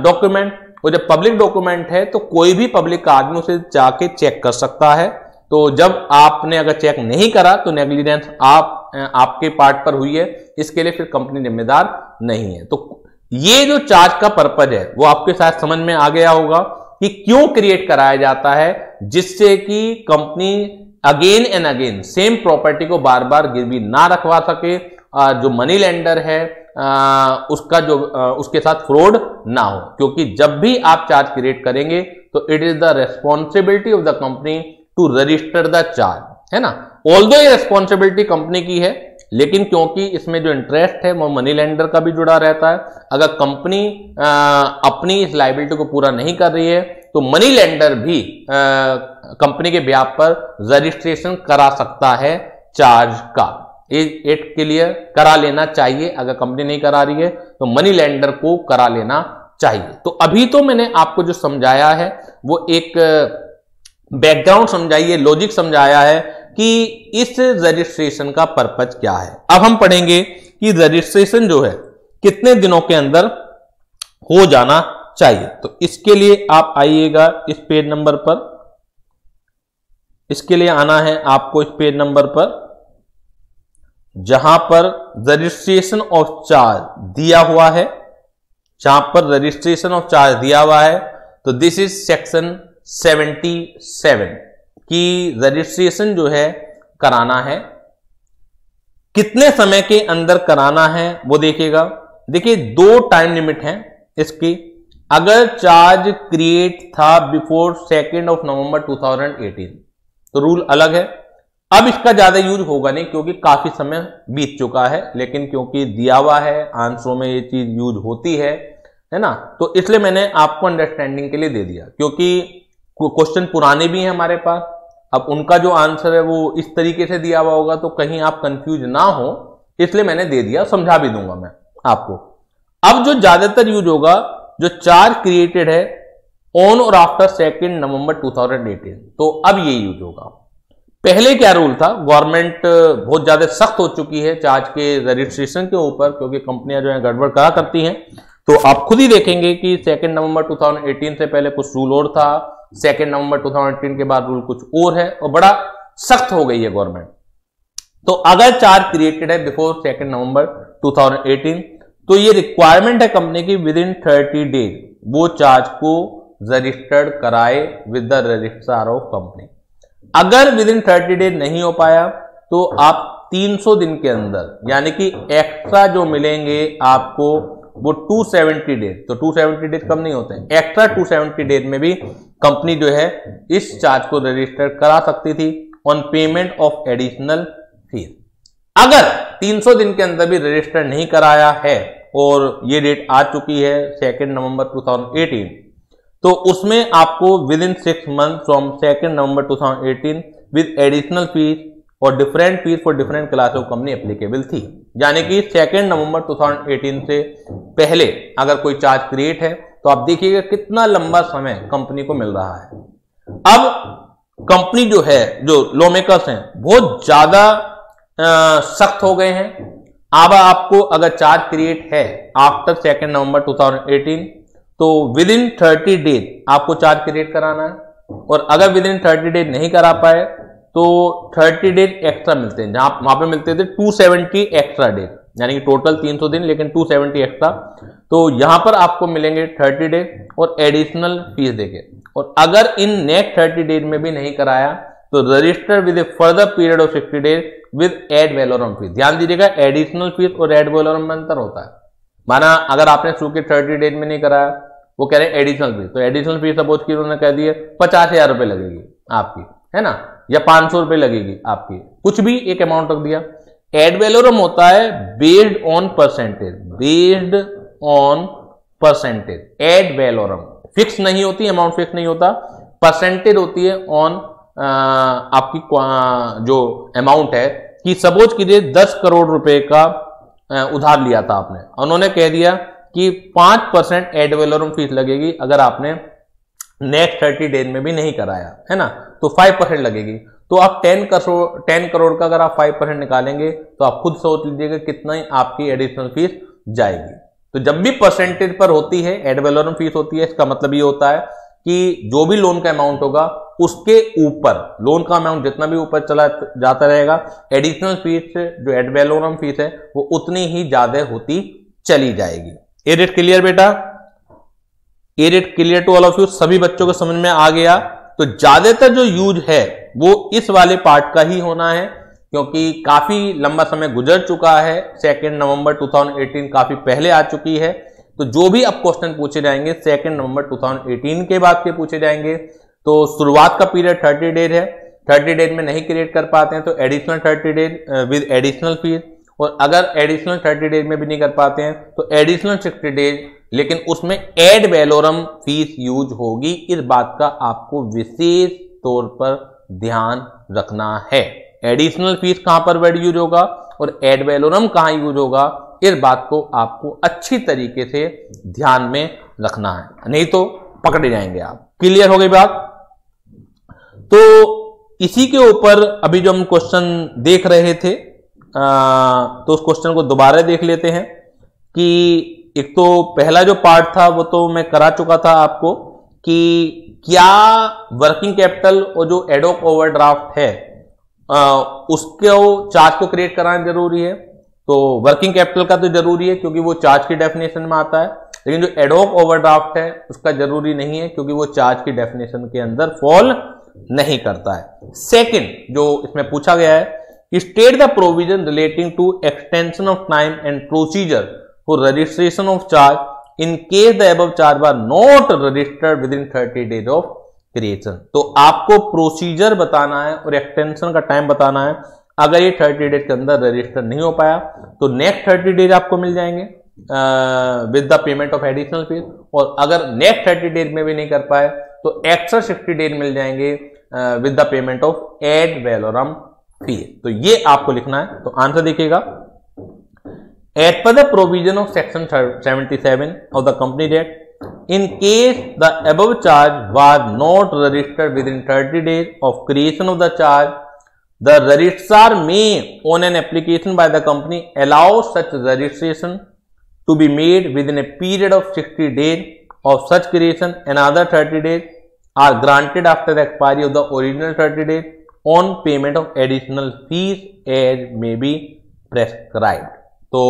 document, और जब पब्लिक डॉक्यूमेंट है तो कोई भी पब्लिक आदमी उसे जाके चेक कर सकता है। तो जब आपने अगर चेक नहीं करा तो नेग्लिजेंस आपके पार्ट पर हुई है, इसके लिए फिर कंपनी जिम्मेदार नहीं है। तो ये जो चार्ज का पर्पज है वो आपके साथ समझ में आ गया होगा कि क्यों क्रिएट कराया जाता है, जिससे कि company again and again same property को बार बार गिरवी ना रखवा सके, जो मनी लेंडर है उसका जो उसके साथ फ्रॉड ना हो। क्योंकि जब भी आप चार्ज क्रिएट करेंगे तो it is the responsibility of the company to register the charge, है ना। ऑल्दो ये रेस्पॉन्सिबिलिटी कंपनी की है, लेकिन क्योंकि इसमें जो इंटरेस्ट है वो मनी लेंडर का भी जुड़ा रहता है, अगर कंपनी अपनी इस लायबिलिटी को पूरा नहीं कर रही है तो मनी लेंडर भी कंपनी के ब्याह पर रजिस्ट्रेशन करा सकता है चार्ज का। इट क्लियर करा लेना चाहिए, अगर कंपनी नहीं करा रही है तो मनी लेंडर को करा लेना चाहिए। तो अभी तो मैंने आपको जो समझाया है वो एक बैकग्राउंड समझाइए, लॉजिक समझाया है कि इस रजिस्ट्रेशन का पर्पज क्या है। अब हम पढ़ेंगे कि रजिस्ट्रेशन जो है कितने दिनों के अंदर हो जाना चाहिए। तो इसके लिए आप आइएगा इस पेज नंबर पर, इसके लिए आना है आपको इस पेज नंबर पर जहां पर रजिस्ट्रेशन ऑफ चार्ज दिया हुआ है, जहां पर रजिस्ट्रेशन ऑफ चार्ज दिया हुआ है। तो दिस इज सेक्शन 77 की रजिस्ट्रेशन जो है कराना है, कितने समय के अंदर कराना है वो देखिएगा। देखिए 2 टाइम लिमिट है इसकी। अगर चार्ज क्रिएट था बिफोर 2 नवंबर 2018 तो रूल अलग है। अब इसका ज्यादा यूज होगा नहीं क्योंकि काफी समय बीत चुका है, लेकिन क्योंकि दिया हुआ है आंसरों में ये चीज यूज होती है ना, तो इसलिए मैंने आपको अंडरस्टैंडिंग के लिए दे दिया। क्योंकि क्वेश्चन पुराने भी हैं हमारे पास, अब उनका जो आंसर है वो इस तरीके से दिया हुआ होगा तो कहीं आप कंफ्यूज ना हो, इसलिए मैंने दे दिया, समझा भी दूंगा मैं आपको। अब जो ज्यादातर यूज होगा, जो चार्ज क्रिएटेड है ऑन और आफ्टर 2 नवंबर 2018, तो अब ये यूज होगा। पहले क्या रूल था, गवर्नमेंट बहुत ज्यादा सख्त हो चुकी है चार्ज के रजिस्ट्रेशन के ऊपर, क्योंकि कंपनियां जो है गड़बड़ करा करती हैं। तो आप खुद ही देखेंगे कि 2 नवंबर 2018 से पहले कुछ रूल और था, 2 नवंबर 2018 के बाद रूल कुछ और है, और बड़ा सख्त हो गई है गवर्नमेंट। तो अगर चार्ज क्रिएटेड है बिफोर 2 नवंबर 2018 तो ये रिक्वायरमेंट है कंपनी की विद इन 30 डेज वो चार्ज को रजिस्टर्ड कराए with the registrar of company. अगर विद इन 30 डेज नहीं हो पाया तो आप 300 दिन के अंदर, यानी कि एक्स्ट्रा जो मिलेंगे आपको वो 270 डेज, तो 270 डेज कम नहीं होते हैं, एक्स्ट्रा 270 डेज में भी कंपनी जो है इस चार्ज को रजिस्टर करा सकती थी on payment of additional fees. अगर 300 दिन के अंदर भी रजिस्टर नहीं कराया है और ये डेट आ चुकी है 2 नवंबर 2018, तो उसमें आपको within 6 month from 2 November 2018 with additional fees और different fees for different class of company applicable थी। यानी कि 2 नवंबर 2018 से पहले अगर कोई चार्ज क्रिएट है तो आप देखिएगा कितना लंबा समय कंपनी को मिल रहा है। अब कंपनी जो है, जो लॉ मेकर्स हैं, बहुत ज्यादा सख्त हो गए हैं। अब आपको अगर चार्ज क्रिएट है आफ्टर 2 नवंबर 2018 तो विद इन 30 डेज आपको चार्ज क्रिएट कराना है, और अगर विद इन 30 डेज नहीं करा पाए तो 30 डेज एक्स्ट्रा मिलते हैं, जहां वहां पे मिलते थे 270 एक्स्ट्रा डेज, यानी कि टोटल 300 दिन लेकिन 270 एक्स्ट्रा। तो यहां पर आपको मिलेंगे 30 डेज और एडिशनल फीस देके। और अगर इन नेक्स्ट 30 डेज में भी नहीं कराया तो register with A further period of 60 days with ad valorem fees. ध्यान दीजिएगा, एडिशनल फीस और एड वैलोरम में अंतर होता है। माना अगर आपने शू के 30 डेज में नहीं कराया, वो कह रहे हैं एडिशनल फीस, तो एडिशनल फीस सपोज की उन्होंने कह दी है 50,000 रुपए लगेगी आपकी, है ना, या 500 रुपए लगेगी आपकी, कुछ भी एक अमाउंट रख दिया। एड वैलोरम होता है based on percentage, based on percentage, ad valorem fix नहीं होती, अमाउंट फिक्स नहीं होता, परसेंटेज होती है ऑन आपकी जो अमाउंट है कि सपोज कीजिए 10 करोड़ रुपए का उधार लिया था आपने, उन्होंने कह दिया कि 5% एड वैलोरम फीस लगेगी अगर आपने नेक्स्ट 30 डेज में भी नहीं कराया, है ना, तो 5% लगेगी। तो आप 10 करोड़ का अगर आप 5% निकालेंगे तो आप खुद सोच लीजिएगा कितना ही आपकी एडिशनल फीस जाएगी। तो जब भी परसेंटेज पर होती है, एड वैलोरम फीस होती है, इसका मतलब ये होता है कि जो भी लोन का अमाउंट होगा उसके ऊपर, लोन का अमाउंट जितना भी ऊपर चला जाता रहेगा, एडिशनल फीस जो एड वैलोरम फीस है वो उतनी ही ज्यादा होती चली जाएगी। ये रेट क्लियर बेटा? ये rate clear to all of you? सभी बच्चों को समझ में आ गया? तो ज्यादातर जो यूज है वो इस वाले पार्ट का ही होना है, क्योंकि काफी लंबा समय गुजर चुका है, 2 नवंबर 2018 काफी पहले आ चुकी है। तो जो भी अब क्वेश्चन पूछे जाएंगे 2 नवंबर 2018 के बाद के पूछे जाएंगे। तो शुरुआत का पीरियड 30 डेज है, 30 डेज में नहीं क्रिएट कर पाते हैं तो additional 30 days with additional fees, और अगर एडिशनल 30 डेज में भी नहीं कर पाते हैं तो एडिशनल 60 डेज, लेकिन उसमें एड वैलोरम फीस यूज होगी। इस बात का आपको विशेष तौर पर ध्यान रखना है। एडिशनल फीस कहां पर वर्ड यूज होगा और एड वैलोरम कहां यूज होगा, इस बात को आपको अच्छी तरीके से ध्यान में रखना है, नहीं तो पकड़े जाएंगे आप। क्लियर हो गई बात? तो इसी के ऊपर अभी जो हम क्वेश्चन देख रहे थे तो उस क्वेश्चन को दोबारा देख लेते हैं कि एक तो पहला जो पार्ट था वो तो मैं करा चुका था आपको कि क्या वर्किंग कैपिटल और जो एडोक ओवरड्राफ्ट है उसको चार्ज को क्रिएट कराना जरूरी है। तो वर्किंग कैपिटल का तो जरूरी है क्योंकि वो चार्ज की डेफिनेशन में आता है, लेकिन जो एडोक ओवरड्राफ्ट है उसका जरूरी नहीं है क्योंकि वो चार्ज की डेफिनेशन के अंदर फॉल नहीं करता है। सेकंड जो इसमें पूछा गया है कि state the provision relating to extension of time and procedure for registration of charge in case the above charge are not registered within 30 days of creation. तो आपको प्रोसीजर बताना है और एक्सटेंशन का टाइम बताना है। अगर ये 30 डेज के अंदर रजिस्टर नहीं हो पाया तो नेक्स्ट 30 डेज आपको मिल जाएंगे with the payment of additional fees, और अगर नेक्स्ट 30 डेज में भी नहीं कर पाए तो एक्स्ट्रा 60 डेज मिल जाएंगे with the payment of ad valorem fees. तो ये आपको लिखना है। तो आंसर देखिएगा, as per the provision of section 77 of the company act, in case the above charge was not registered within 30 days of creation of the charge, the registrar may on an application by the company allow such registration to be made within a period of 60 days of such creation. Another 30 days are granted after the expiry of the original 30 days on payment of additional fees as may be prescribed. तो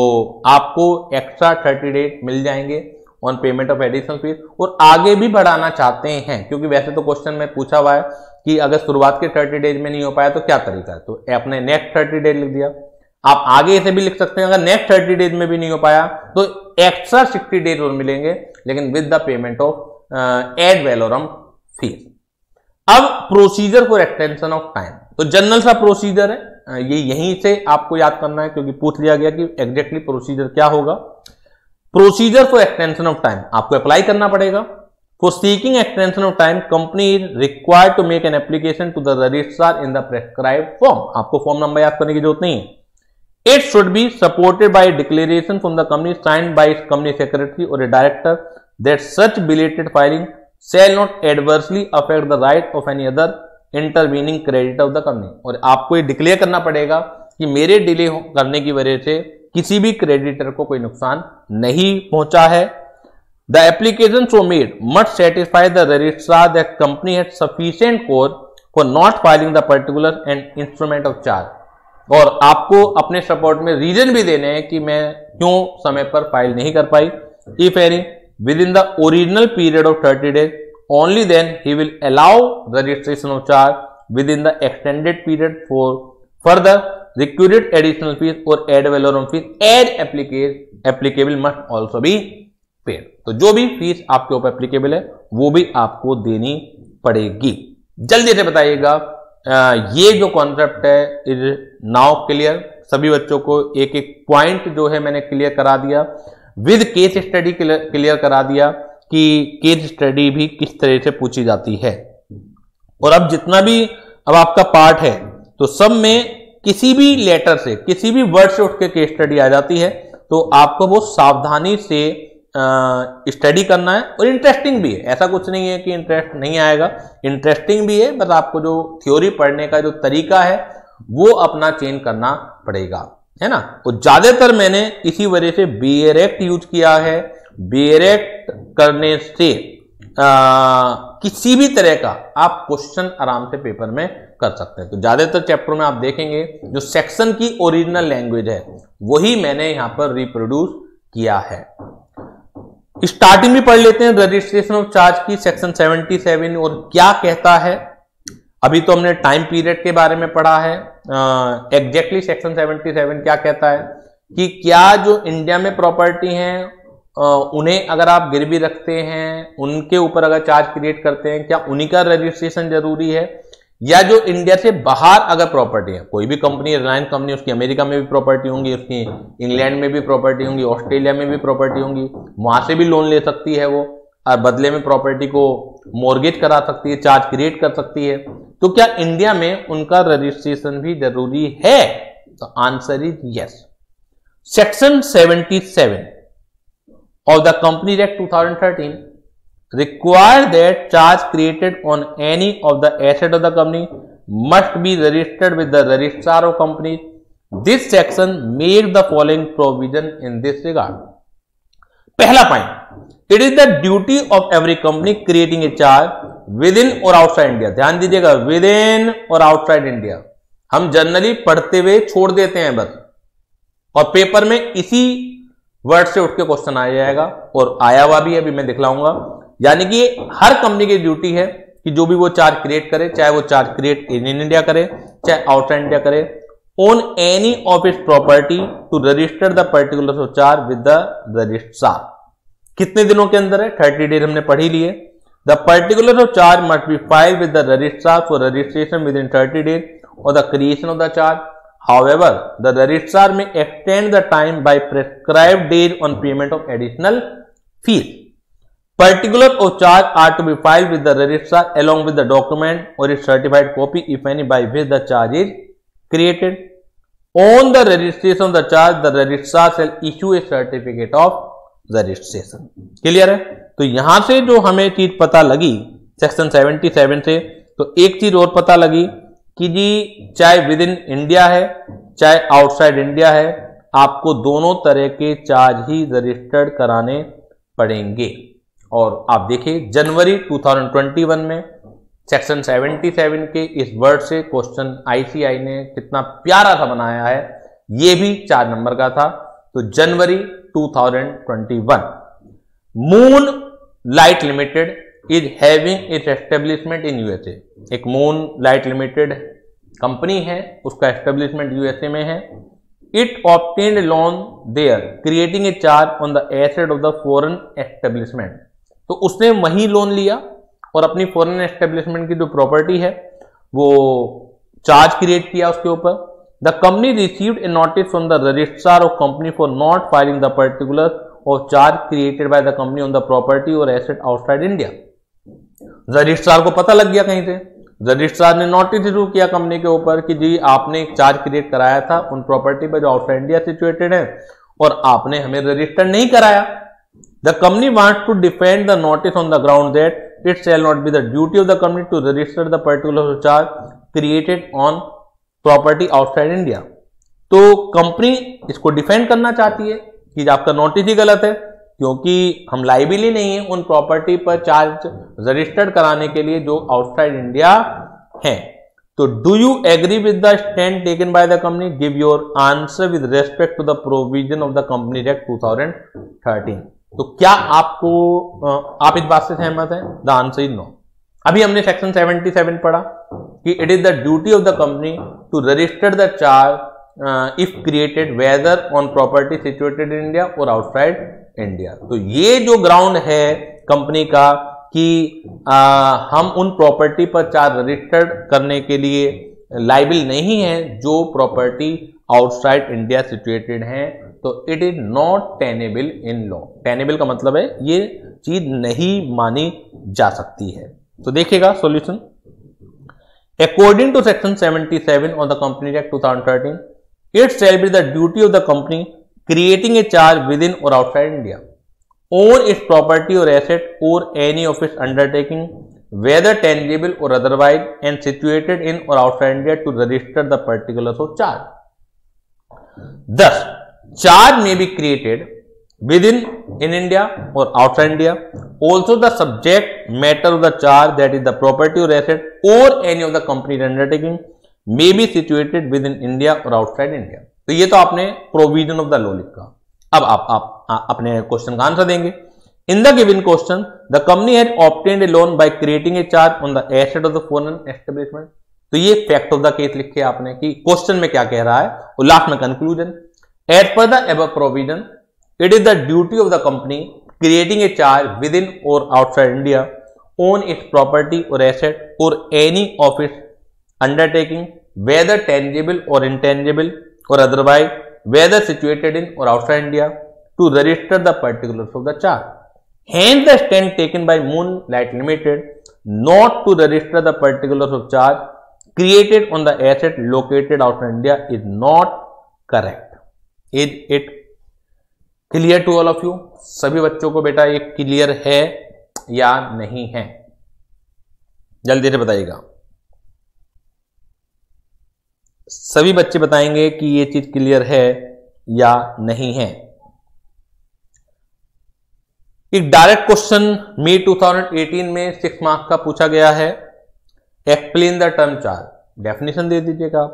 आपको extra 30 days मिल जाएंगे on payment of additional fees. और आगे भी बढ़ाना चाहते हैं क्योंकि वैसे तो क्वेश्चन में पूछा हुआ है कि अगर शुरुआत के 30 डेज में नहीं हो पाया तो क्या तरीका है, तो आपने नेक्स्ट 30 डेज लिख दिया। आप आगे ऐसे भी लिख सकते हैं, अगर नेक्स्ट 30 डेज में भी नहीं हो पाया तो एक्स्ट्रा 60 डेज और मिलेंगे, लेकिन with the payment of ad valorem fees. अब procedure for extension of time, तो जनरल सा प्रोसीजर है, ये यहीं से आपको याद करना है क्योंकि पूछ लिया गया कि एग्जैक्टली प्रोसीजर क्या होगा। Procedure for extension of time आपको अप्लाई करना पड़ेगा। For seeking extension of time company is required to make an application to the registrar in the prescribed form. आपको फॉर्म नंबर याद करने की जरूरत नहीं है। It should be supported by declaration from the company signed by company secretary और a director that such belated filing shall not adversely affect the right of any other intervening credit of the company. और आपको ये declare करना पड़ेगा कि मेरे delay करने की वजह से किसी भी क्रेडिटर को कोई नुकसान नहीं पहुंचा है। The application so made must satisfy the registrar that company has sufficient core for not filing the particular and instrument of charge. और आपको अपने सपोर्ट में रीजन भी देने हैं कि मैं क्यों समय पर फाइल नहीं कर पाई। If any within the original period of 30 days only then he will allow registration of charge within the extended period for further required additional fees or ad valorem fees as applicable must also be paid। तो जो भी fees आपके ऊपर applicable है वो भी आपको देनी पड़ेगी। जल्दी से बताइएगा, ये जो कॉन्सेप्ट है इज नाउ क्लियर। सभी बच्चों को एक एक पॉइंट जो है मैंने क्लियर करा दिया, विद केस स्टडी क्लियर करा दिया कि केस स्टडी भी किस तरह से पूछी जाती है। और अब जितना भी अब आपका पार्ट है तो सब में किसी भी लेटर से, किसी भी वर्ड से उठ के केस स्टडी आ जाती है, तो आपको वो सावधानी से स्टडी करना है। और इंटरेस्टिंग भी है, ऐसा कुछ नहीं है कि इंटरेस्ट नहीं आएगा, इंटरेस्टिंग भी है, बस आपको जो थ्योरी पढ़ने का जो तरीका है वो अपना चेंज करना पड़ेगा, है ना। तो ज्यादातर मैंने इसी वजह से बीएरेक्ट यूज किया है। बीएरेक्ट करने से किसी भी तरह का आप क्वेश्चन आराम से पेपर में कर सकते हैं। तो ज्यादातर चैप्टर में आप देखेंगे जो सेक्शन की ओरिजिनल लैंग्वेज है वही मैंने यहां पर रिप्रोड्यूस किया है। स्टार्टिंग भी पढ़ लेते हैं रजिस्ट्रेशन ऑफ चार्ज की, सेक्शन 77 और क्या कहता है। अभी तो हमने टाइम पीरियड के बारे में पढ़ा है। एग्जैक्टली सेक्शन 77 क्या कहता है कि क्या जो इंडिया में प्रॉपर्टी हैं उन्हें अगर आप गिरवी रखते हैं, उनके ऊपर अगर चार्ज क्रिएट करते हैं, क्या उन्हीं का रजिस्ट्रेशन जरूरी है, या जो इंडिया से बाहर अगर प्रॉपर्टी है, कोई भी कंपनी, रिलायंस कंपनी, उसकी अमेरिका में भी प्रॉपर्टी होंगी, उसकी इंग्लैंड में भी प्रॉपर्टी होंगी, ऑस्ट्रेलिया में भी प्रॉपर्टी होंगी, वहां से भी लोन ले सकती है वो और बदले में प्रॉपर्टी को मॉर्गेज करा सकती है, चार्ज क्रिएट कर सकती है, तो क्या इंडिया में उनका रजिस्ट्रेशन भी जरूरी है? तो answer is yes. Section 77 of the Companies Act 2013 require that charge created on any of the asset of the company must be registered with the registrar of companies. This section makes the following provision in this regard. पहला point, it is the duty of every company creating a charge within or outside India. ध्यान दीजिएगा, within और outside India हम generally पढ़ते हुए छोड़ देते हैं बस, और पेपर में इसी वर्ड से उठ के क्वेश्चन आ जाएगा, और आया हुआ भी अभी मैं दिखलाऊंगा। यानी कि हर कंपनी की ड्यूटी है कि जो भी वो चार्ज क्रिएट करे, चाहे वो चार्ज क्रिएट इन इंडिया करे चाहे आउटसाइड इंडिया करे, on any of its property to register the particular of charge with the registrar. कितने दिनों के अंदर है? 30 डेज हमने पढ़ी लिए। The particular of charge must be filed with the registrar for registration within 30 days और the creation of the charge. However, the registrar may extend the time by prescribed days on payment of additional fees. Particulars of charge are to be filed with the registrar along with the document or its certified copy, if any, by which the charge is created. On the registration of the charge, the registrar shall issue a certificate of registration. Clear है? तो यहां से जो हमें चीज पता लगी section 77 से, तो एक चीज और पता लगी कि जी चाहे विद इन इंडिया है चाहे आउटसाइड इंडिया है, आपको दोनों तरह के चार्ज ही रजिस्टर्ड कराने पड़ेंगे। और आप देखिए जनवरी 2021 में सेक्शन 77 के इस वर्ड से क्वेश्चन आईसीआई ने कितना प्यारा सा बनाया है, ये भी 4 नंबर का था। तो January 2021 Moonlight Limited is having its establishment in USA. एक मून लाइट लिमिटेड कंपनी है, उसका एस्टेब्लिशमेंट यूएसए में है। It obtained loan there creating a charge on the asset of the foreign establishment. तो उसने वही लोन लिया और अपनी फॉरेन एस्टेब्लिशमेंट की जो प्रॉपर्टी है वो चार्ज क्रिएट किया उसके ऊपर। The company received A notice from the registrar of company for not filing the particular of charge created by the company on the property और एसेट आउटसाइड इंडिया। रजिस्ट्रार को पता लग गया कहीं से, रजिस्ट्रार ने नोटिस इशू किया company के ऊपर कि जी आपने एक चार्ज क्रिएट कराया था उन प्रॉपर्टी पर जो आउटसाइड इंडिया सिचुएटेड है और आपने हमें रजिस्टर नहीं कराया। The company wants to defend the notice on the ground that it shall not be the duty of the company to register the particular charge created on property outside India. तो company इसको defend करना चाहती है कि आपका notice ही गलत है, क्योंकि हम लाइबिल ही नहीं है उन प्रॉपर्टी पर चार्ज रजिस्टर्ड कराने के लिए जो आउटसाइड इंडिया है। तो do you agree with the stand taken by the company? Give your answer with respect to the provision of the companies act 2013। तो क्या आप इस बात से सहमत हैं? The answer is no. अभी हमने सेक्शन 77 पढ़ा कि it is the duty of the company to register the charge if created whether on property situated in India or outside India. तो ये जो ग्राउंड है कंपनी का कि हम उन प्रॉपर्टी पर चार्ज रजिस्टर्ड करने के लिए लाइबिल नहीं है जो प्रॉपर्टी आउटसाइड इंडिया सिचुएटेड है, तो it is not tenable in law. Tenable का मतलब है ये चीज नहीं मानी जा सकती है। तो देखिएगा solution. According to section 77 of the company act 2013, it shall be the duty of the company creating a charge within और outside India on its property or asset or any of its undertaking, whether tangible or otherwise, and situated in or outside India to register the particulars of charge. Thus, charge may be created within in India or outside India. Also, the subject matter of the charge, that is the property or asset or any of the company's undertaking, may be situated within India or outside India. तो ये तो आपने provision of the law लिखा। अब आप अपने question का answer देंगे। In the given question the company had obtained A loan by creating a charge on the asset of the foreign establishment. तो ये फैक्ट ऑफ द केस लिखे आपने कि क्वेश्चन में क्या कह रहा है और लास्ट में conclusion. As per the above provision, it is the duty of the company creating a charge within और outside India on its property और एसेट और any of its undertaking, whether tangible और intangible और otherwise, whether situated in or outside India, to register the particulars of the charge. Hence, the stand taken by Moonlight Limited not to register the particulars of charge created on the asset located outside India is not correct. Is it clear to all of you? सभी बच्चों को बेटा ये clear है या नहीं है? जल्दी से बताइएगा। सभी बच्चे बताएंगे कि ये चीज क्लियर है या नहीं है। एक डायरेक्ट क्वेश्चन मई 2018 में 6 मार्क्स का पूछा गया है। Explain the term charge, definition दे दीजिएगा आप।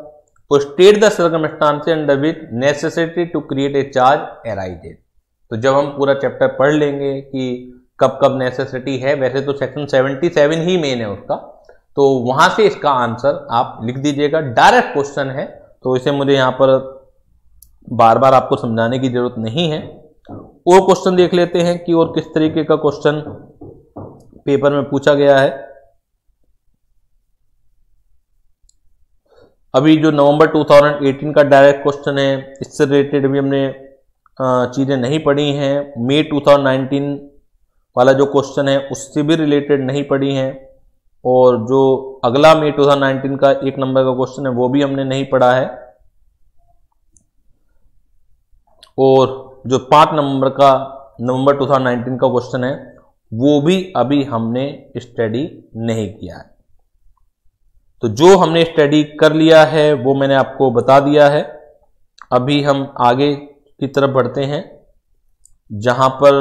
तो state the circumstances under which necessity to create a charge arises. तो जब हम पूरा चैप्टर पढ़ लेंगे कि कब कब नेसेसिटी है, वैसे तो सेक्शन 77 ही मेन है उसका, तो वहां से इसका आंसर आप लिख दीजिएगा। डायरेक्ट क्वेश्चन है तो इसे मुझे यहां पर बार बार आपको समझाने की जरूरत नहीं है। और क्वेश्चन देख लेते हैं कि और किस तरीके का क्वेश्चन पेपर में पूछा गया है। अभी जो नवंबर 2018 का डायरेक्ट क्वेश्चन है, इससे रिलेटेड भी हमने चीजें नहीं पढ़ी हैं। मई 2019 वाला जो क्वेश्चन है उससे भी रिलेटेड नहीं पढ़ी हैं। और जो अगला मई 2019 का 1 नंबर का क्वेश्चन है वो भी हमने नहीं पढ़ा है। और जो 5 नंबर का नवंबर 2019 का क्वेश्चन है वो भी अभी हमने स्टडी नहीं किया है। तो जो हमने स्टडी कर लिया है वो मैंने आपको बता दिया है। अभी हम आगे की तरफ बढ़ते हैं, जहां पर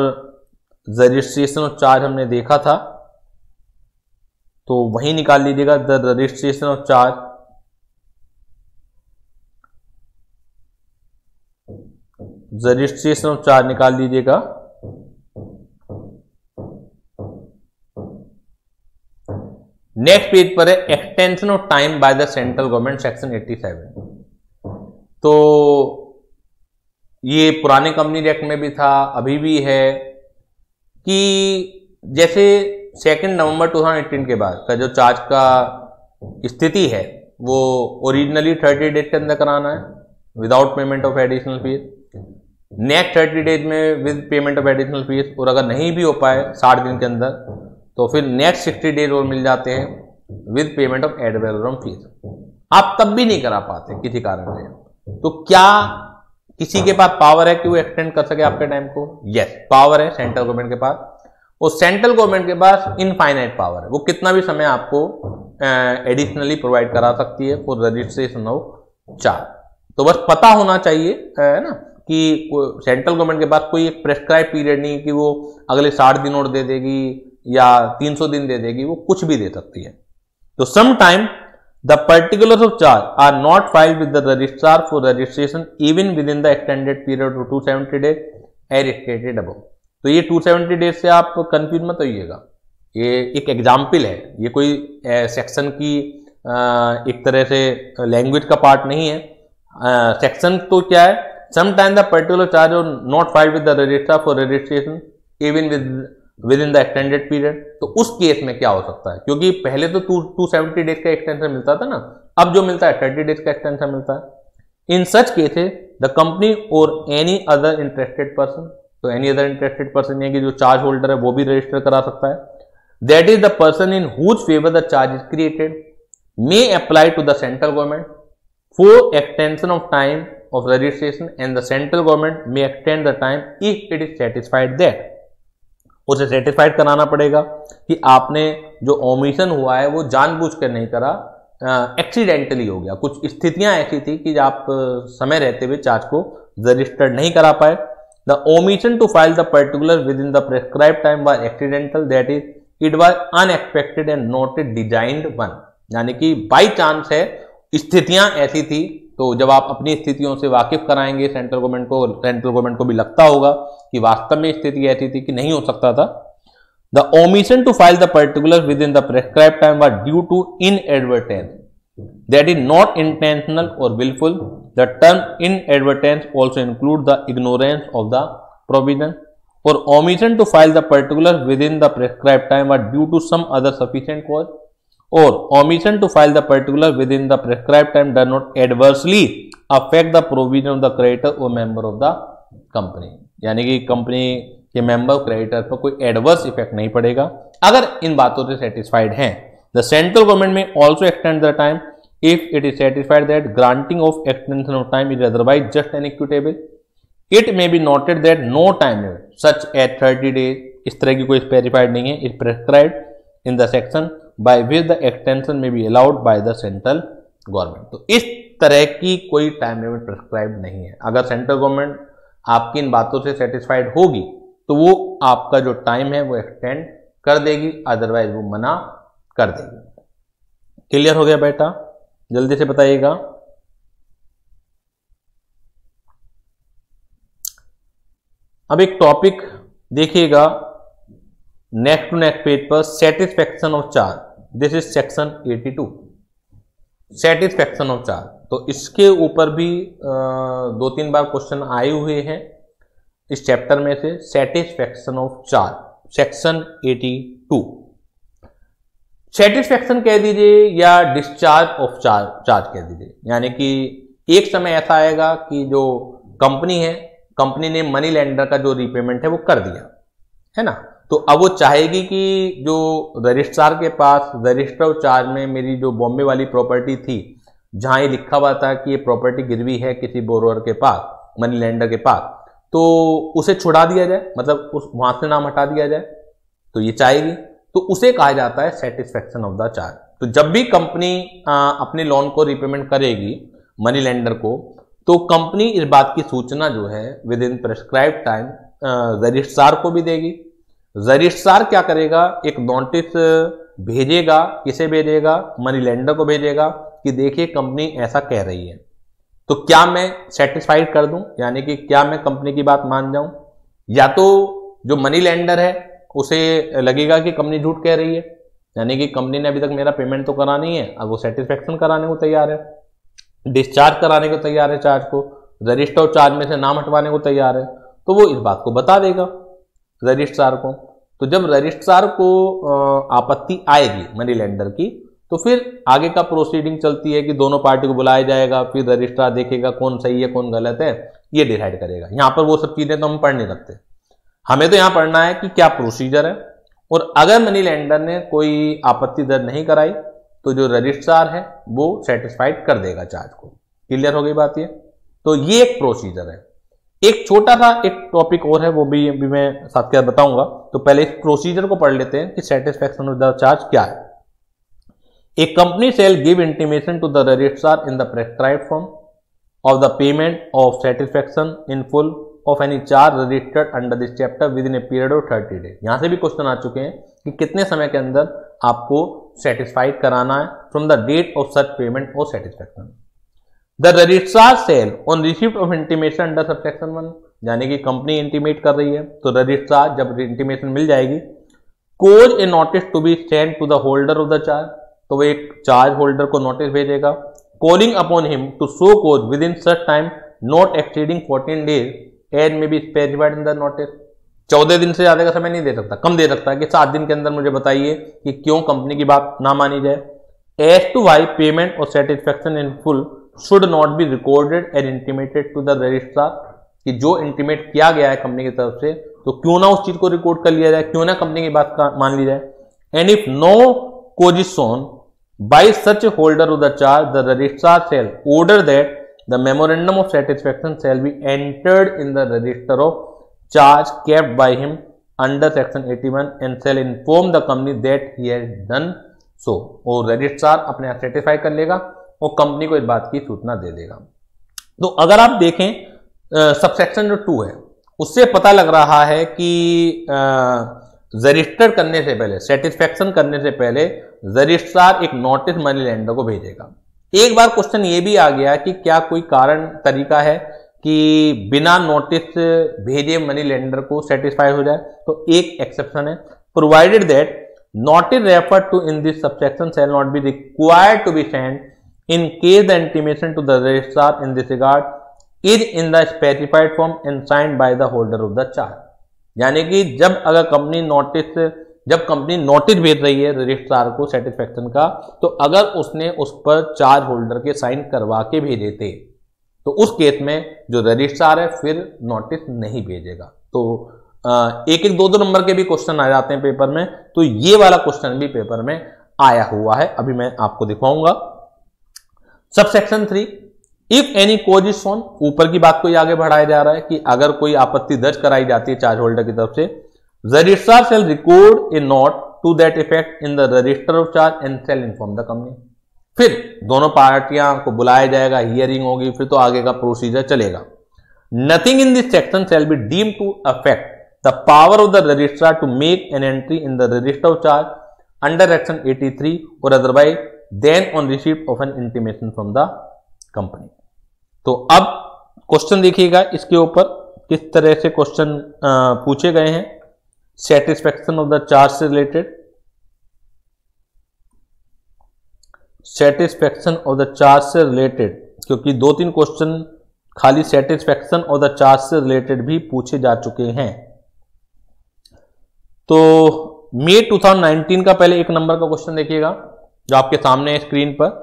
रजिस्ट्रेशन ऑफ चार्ज हमने देखा था, तो वहीं निकाल लीजिएगा। The registration of charge, registration of charge निकाल लीजिएगा। नेक्स्ट पेज पर है extension of time by the central government, section 87। तो ये पुराने कंपनी एक्ट में भी था, अभी भी है, कि जैसे 2 नवंबर 2018 के बाद का जो चार्ज का स्थिति है वो ओरिजिनली 30 डेज के अंदर कराना है without payment of additional fees. Next 30 days में with payment of additional fees, और अगर नहीं भी हो पाए 60 दिन के अंदर तो फिर नेक्स्ट 60 डेज और मिल जाते हैं with payment of ad valorem fees. आप तब भी नहीं करा पाते किसी कारण से, तो क्या किसी के पास पावर है कि वो एक्सटेंड कर सके आपके टाइम को? यस, पावर है सेंट्रल गवर्नमेंट के पास। और सेंट्रल गवर्नमेंट के पास इनफाइनाइट पावर है, वो कितना भी समय आपको एडिशनली प्रोवाइड करा सकती है फॉर रजिस्ट्रेशन ऑफ चार्ज। तो बस पता होना चाहिए है ना कि सेंट्रल गवर्नमेंट के पास कोई एक प्रेस्क्राइब पीरियड नहीं कि वो अगले 60 दिन और दे देगी या 300 दिन दे देगी, वो कुछ भी दे सकती है। तो some time the particulars of charge are not filed with the registrar for registration even within the extended period of 270 days as stated above. तो ये 270 डेज से आप कंफ्यूज मत होइएगा, ये एक एग्जाम्पल है, ये कोई सेक्शन की एक तरह से लैंग्वेज का पार्ट नहीं है। सेक्शन तो क्या है, some time the particular charge और not filed with the registrar for registration even within the extended period. तो उस केस में क्या हो सकता है, क्योंकि पहले तो 270 डेज का एक्सटेंशन मिलता था ना, अब जो मिलता है 30 डेज का एक्सटेंशन मिलता है। इन such cases the company or any other interested person तो एनी अदर इंटरेस्टेड पर्सन है कि जो चार्ज होल्डर है वो भी रजिस्टर करा सकता है। That is the person in whose favour the charge is created may apply to the central government for extension of time of registration and the central government may extend the time if it is satisfied that. उसे satisfied कराना पड़ेगा कि आपने जो omission हुआ है वो जानबूझकर नहीं करा, एक्सीडेंटली हो गया, कुछ स्थितियां ऐसी थी कि आप समय रहते हुए चार्ज को रजिस्टर्ड नहीं करा पाए। The omission to file the particular within the prescribe time was accidental, that is it was unexpected and not a designed one. यानी कि बाई चांस है, स्थितियां ऐसी थी, तो जब आप अपनी स्थितियों से वाकिफ कराएंगे सेंट्रल गवर्नमेंट को भी लगता होगा कि वास्तव में स्थिति ऐसी थी कि नहीं हो सकता था। The omission to file the particular within the prescribe time was due to inadvertence, that is not intentional और willful. The term inadvertence also include the ignorance of the provision और omission to file the particular within the prescribed time was due to some other sufficient cause or omission to file the particular within the prescribed time does not adversely affect the provision of the creditor or member of the company। यानी कि company के member creditor पर कोई adverse effect नहीं पड़ेगा अगर इन बातों से सेटिस्फाइड हैं। द सेंट्रल गवर्नमेंट में also extend the time if it is satisfied that granting of extension of time is otherwise just and equitable. It may be noted that no time limit such as 30 days, इस तरह की कोई specified नहीं है, is prescribed in the section by which the extension may be allowed by the central government। तो इस तरह की कोई टाइम लिमिट प्रेस्क्राइब नहीं है। अगर सेंट्रल गवर्नमेंट आपकी इन बातों से सेटिस्फाइड होगी तो वो आपका जो टाइम है वो एक्सटेंड कर देगी, अदरवाइज वो मना कर देगी। क्लियर हो गया बेटा? जल्दी से बताइएगा। अब एक टॉपिक देखिएगा नेक्स्ट टू नेक्स्ट पेज पर, satisfaction of charge. This is section 82, satisfaction of charge. तो इसके ऊपर भी 2-3 बार क्वेश्चन आए हुए हैं इस चैप्टर में से। Satisfaction of charge section 82, satisfaction कह दीजिए या डिस्चार्ज ऑफ चार्ज कह दीजिए। यानी कि एक समय ऐसा आएगा कि जो कंपनी है, कंपनी ने मनी लेंडर का जो रीपेमेंट है वो कर दिया है ना, तो अब वो चाहेगी कि जो रजिस्ट्रार के पास रजिस्टर ऑफ चार्ज में मेरी जो बॉम्बे वाली प्रॉपर्टी थी, जहां ये लिखा हुआ था कि ये प्रॉपर्टी गिरवी है किसी बोरोअर के पास, मनी लेंडर के पास, तो उसे छुड़ा दिया जाए, मतलब उस वहां से नाम हटा दिया जाए, तो ये चाहेगी। तो उसे कहा जाता है सेटिस्फैक्शन ऑफ द चार्ज। तो जब भी कंपनी अपने लोन को रीपेमेंट करेगी मनी लेंडर को, तो कंपनी इस बात की सूचना जो है with in prescribe time registrar को भी देगी। रजिस्ट्रार क्या करेगा, एक नोटिस भेजेगा, किसे भेजेगा, मनी लेंडर को भेजेगा कि देखिए कंपनी ऐसा कह रही है, तो क्या मैं सेटिस्फाइड कर दूं, यानी कि क्या मैं कंपनी की बात मान जाऊं, या तो जो मनी लेंडर है उसे लगेगा कि कंपनी झूठ कह रही है, यानी कि कंपनी ने अभी तक मेरा पेमेंट तो करा नहीं है, अब वो सेटिस्फैक्शन कराने को तैयार है, डिस्चार्ज कराने को तैयार है, चार्ज को रजिस्टर चार्ज में से नाम हटवाने को तैयार है, तो वो इस बात को बता देगा रजिस्ट्रार को। तो जब रजिस्ट्रार को आपत्ति आएगी मनी लेंडर की, तो फिर आगे का प्रोसीडिंग चलती है कि दोनों पार्टी को बुलाया जाएगा, फिर रजिस्ट्रार देखेगा कौन सही है कौन गलत है, ये डिसाइड करेगा। यहाँ पर वो सब चीजें तो हम पढ़ नहीं सकते, हमें तो यहाँ पढ़ना है कि क्या प्रोसीजर है, और अगर मनी लेंडर ने कोई आपत्ति दर्ज नहीं कराई तो जो रजिस्ट्रार है वो सेटिस्फाइड कर देगा चार्ज को। क्लियर हो गई बात ये? तो ये एक प्रोसीजर है। एक छोटा सा एक टॉपिक और है, वो भी अभी मैं साथ के साथ बताऊंगा। तो पहले इस प्रोसीजर को पढ़ लेते हैं कि सेटिस्फैक्शन ऑफ द चार्ज क्या है। A company shall give intimation to the registrar in the prescribed form of the payment of satisfaction in full of any charge registered under this chapter within a period of 30 days. यहां से भी question आ चुके हैं कि कितने समय के अंदर आपको सेटिस्फाइड कराना है from the date of such payment और satisfaction. The registrar shall on receipt of intimation under subsection 1, यानी कि कंपनी इंटीमेट कर रही है, तो रजिस्ट्रार जब इंटीमेशन मिल जाएगी, cause a notice to be send to the holder of the charge, तो वो एक चार्ज होल्डर को नोटिस भेजेगा, calling upon him to show cause within such time not exceeding 14 days as may be specified in the notice. 14 दिन से ज्यादा का समय नहीं दे सकता, कम दे सकता है कि 7 दिन के अंदर मुझे बताइए कि क्यों कंपनी की बात ना मानी जाए। एज टू वाई पेमेंट और satisfaction in full should not be recorded and intimated to the registrar, कि जो इंटीमेट किया गया है कंपनी की तरफ से, तो क्यों ना उस चीज को रिकॉर्ड कर लिया जाए, क्यों ना कंपनी की बात मान ली जाए। And if no cause is shown by such a holder of the charge, the registrar shall order that the memorandum of satisfaction shall be entered in the register of charge kept by him under section 81 and shall inform the company that he has done so। और registrar अपने आप certify कर लेगा और company को इस बात की सूचना दे देगा। तो अगर आप देखें सबसेक्शन जो 2 है उससे पता लग रहा है कि रजिस्टर करने से पहले, सेटिस्फैक्शन करने से पहले रजिस्ट्रार एक नोटिस मनी लेंडर को भेजेगा। एक बार क्वेश्चन ये भी आ गया कि क्या कोई कारण तरीका है कि बिना नोटिस भेजे मनी लेंडर को सेटिस्फाई हो जाए, तो एक एक्सेप्शन है, provided that notice referred to in this subsection shall not be required to be send in case the intimation to the registrar in this regard is in the specified form and signed by the holder of the charge. यानी कि जब अगर company notice भेज रही है registrar को satisfaction का, तो अगर उसने उस पर चार्ज होल्डर के साइन करवा के भेजे थे तो उस केस में जो रजिस्ट्रार है फिर नोटिस नहीं भेजेगा। तो एक एक दो नंबर के भी क्वेश्चन आ जाते हैं पेपर में, तो ये वाला क्वेश्चन भी पेपर में आया हुआ है, अभी मैं आपको दिखाऊंगा। Subsection 3, if any cause is shown, ऊपर की बात को ही आगे बढ़ाया जा रहा है कि अगर कोई आपत्ति दर्ज कराई जाती है चार्ज होल्डर की तरफ से, registrar shall record a note to that effect in the register of charge and shall inform the company. फिर दोनों पार्टियां को बुलाया जाएगा, हियरिंग होगी, फिर तो आगे का प्रोसीजर चलेगा। Nothing in this section shall be deem to affect the power of the registrar to make an entry in the register of charge under section 83 or otherwise than on receipt of an intimation from the company. तो अब question देखिएगा इसके ऊपर किस तरह से question पूछे गए हैं सेटिस्फैक्शन ऑफ द चार्ज से related. Satisfaction of the charge से रिलेटेड, क्योंकि 2-3 क्वेश्चन खाली सेटिस्फैक्शन ऑफ द चार्ज से रिलेटेड भी पूछे जा चुके हैं। तो मई 2019 का पहले 1 नंबर का क्वेश्चन देखिएगा जो आपके सामने है स्क्रीन पर।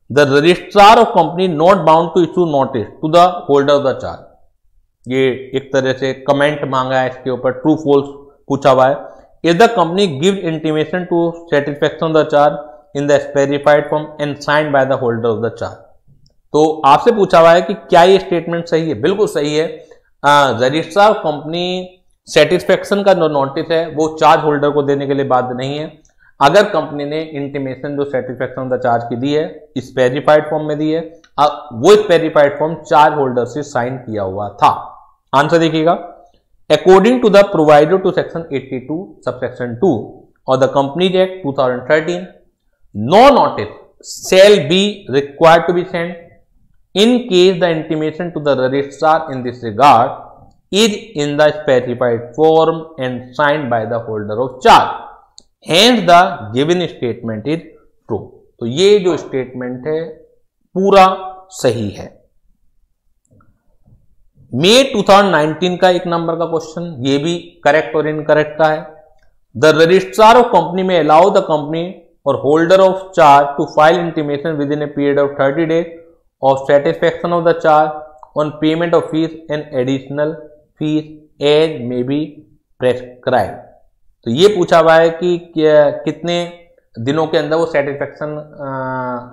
The registrar of company not bound to issue notice to the holder of the charge. ये एक तरह से कमेंट मांगा है इसके ऊपर, ट्रू फॉल्स पूछा हुआ है। If the company give intimation to satisfaction of the charge in the specified form and signed by the holder of the charge. तो आपसे पूछा हुआ है कि क्या ये स्टेटमेंट सही है? बिल्कुल सही है। रजिस्ट्रार ऑफ कंपनी सेटिस्फैक्शन का जो नोटिस है वो चार्ज होल्डर को देने के लिए बाध्य नहीं है। अगर कंपनी ने इंटीमेशन जो सेटिस्फैक्शन ऑफ द चार्ज की दी है स्पेसिफाइड फॉर्म में दी है, वो स्पेसिफाइड फॉर्म चार्ज होल्डर से साइन किया हुआ था। आंसर देखिएगा, according to the provided to section 82 subsection 2 और the companies act 2013, no notice shall be required to be send in case the intimation to the registrar in this regard is in the specified form and signed by the holder of charge, hence the given statement is true। तो ये जो statement है पूरा सही है। मई 2019 का 1 number का question, ये भी करेक्ट और इनकरेक्ट का है। The registrar of company may allow the company or holder of charge to file intimation within a period of 30 days of satisfaction of the charge on payment of fees and additional fees as may be prescribe. तो ये पूछा हुआ है कि कितने दिनों के अंदर वो सेटिस्फैक्शन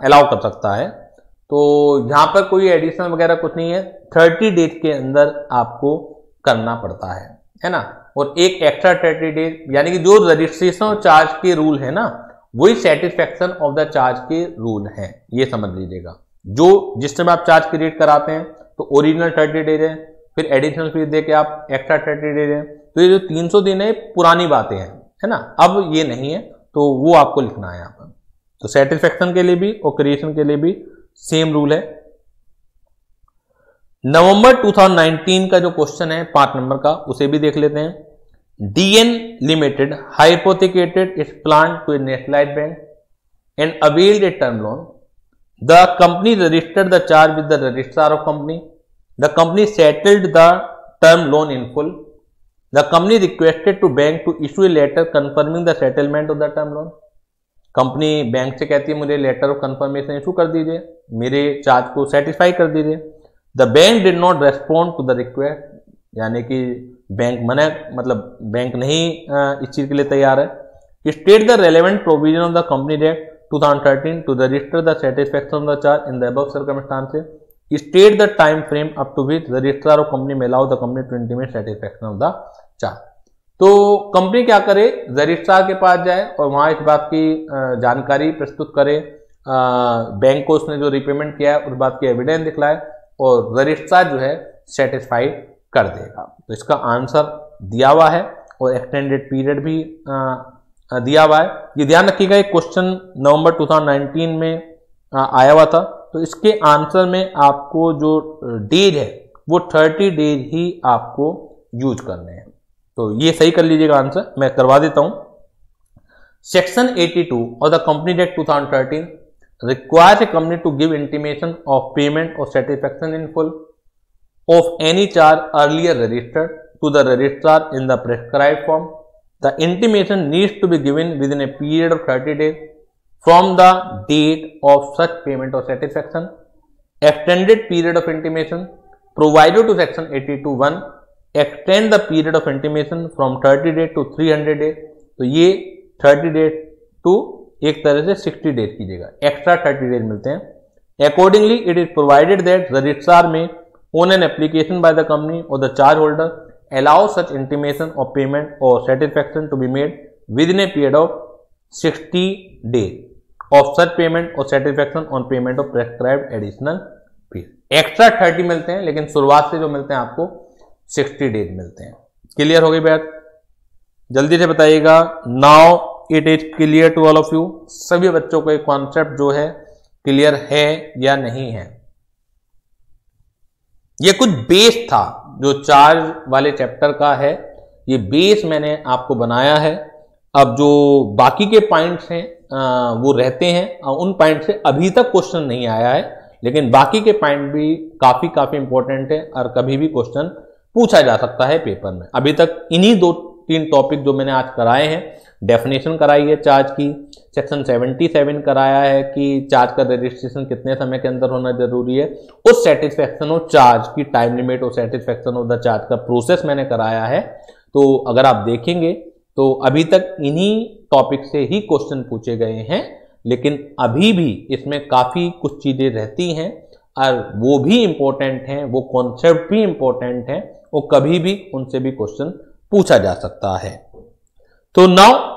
अलाउ कर सकता है। तो यहां पर कोई एडिशनल वगैरह कुछ नहीं है, 30 डेज के अंदर आपको करना पड़ता है ना। और एक एक्स्ट्रा 30 डेज, यानी कि जो रजिस्ट्रेशन ऑफ चार्ज के रूल है ना, वही सेटिस्फैक्शन ऑफ द चार्ज के रूल है, ये समझ लीजिएगा। जो जिस समय आप चार्ज क्रिएट कराते हैं तो ओरिजिनल 30 डेज है, फिर एडिशनल फीस दे के आप एक्स्ट्रा 30 डेज है। तो ये जो 300 दिन है पुरानी बातें हैं, है ना, अब ये नहीं है, तो वो आपको लिखना है यहाँ पर। तो सेटिस्फैक्शन के लिए भी और क्रिएशन के लिए भी सेम रूल है। नवंबर 2019 का जो क्वेश्चन है 5 नंबर का, उसे भी देख लेते हैं। DN Limited hypothecated its plan to a nationalized bank and availed a term loan. The company registered the charge with the registrar of company. The company settled the term loan in full. The company requested to bank to issue a letter confirming the settlement of the term loan. Company bank से कहती है मुझे letter of confirmation issue कर दीजिए, मेरे charge को satisfy कर दीजिए। The bank did not respond to the request, यानी कि बैंक मना, मतलब बैंक नहीं इस चीज के लिए तैयार है। State the relevant provision of the company act 2013 to register the satisfaction of the charge in the above circumstances. State the time frame up to which the registrar of company may allow the company to intimate satisfaction of the charge. तो company क्या करे, registrar के पास जाए और वहां इस बात की जानकारी प्रस्तुत करे, बैंक को उसने जो रिपेमेंट किया है उस बात की एविडेंस दिखलाए और रजिस्ट्रार जो है सेटिस्फाइड कर देगा। तो इसका आंसर दिया हुआ है और एक्सटेंडेड पीरियड भी दिया हुआ है। ये ध्यान रखिएगा, एक क्वेश्चन नवंबर 2019 में आया हुआ था, तो इसके आंसर में आपको जो डेज है वो 30 डेज ही आपको यूज करने हैं। तो ये सही कर लीजिएगा आंसर, मैं करवा देता हूं। Section 82 of the company act 2013 requires a company to give intimation of payment or satisfaction in full of any charge earlier registered to the registrar in the prescribed form. The intimation needs to be given within a period of 30 days from the date of such payment or satisfaction. Extended period of intimation provided to section 82(1) extend the period of intimation from 30 days to 300 days. तो ये 30 days to एक तरह से 60 days कीजिएगा, extra 30 days मिलते हैं। Accordingly it is provided that registrar may on an application by the company और the charge holder allow such intimation of payment और satisfaction to be made within a period of 60 days of such payment और satisfaction on payment of prescribed additional fees. Extra 30 मिलते हैं, लेकिन शुरुआत से जो मिलते हैं आपको 60 डेज मिलते हैं। क्लियर हो गई बात? जल्दी से बताइएगा। Now it is clear to all of you, सभी बच्चों को एक कॉन्सेप्ट जो है क्लियर है या नहीं है? ये कुछ बेस था जो चार्ज वाले चैप्टर का है, ये बेस मैंने आपको बनाया है। अब जो बाकी के पॉइंट्स हैं वो रहते हैं, उन पॉइंट से अभी तक क्वेश्चन नहीं आया है, लेकिन बाकी के पॉइंट भी काफी इंपॉर्टेंट है और कभी भी क्वेश्चन पूछा जा सकता है पेपर में। अभी तक इन्हीं 2-3 टॉपिक जो मैंने आज कराए हैं, डेफिनेशन कराई है चार्ज की, सेक्शन 77 कराया है कि चार्ज का रजिस्ट्रेशन कितने समय के अंदर होना जरूरी है, उस सेटिस्फैक्शन ऑफ चार्ज की टाइम लिमिट और सेटिस्फैक्शन ऑफ द चार्ज का प्रोसेस मैंने कराया है। तो अगर आप देखेंगे तो अभी तक इन्हीं टॉपिक से ही क्वेश्चन पूछे गए हैं, लेकिन अभी भी इसमें काफी कुछ चीजें रहती हैं और वो भी इंपॉर्टेंट हैं, वो कॉन्सेप्ट भी इंपॉर्टेंट हैं, वो कभी भी उनसे भी क्वेश्चन पूछा जा सकता है। तो नाउ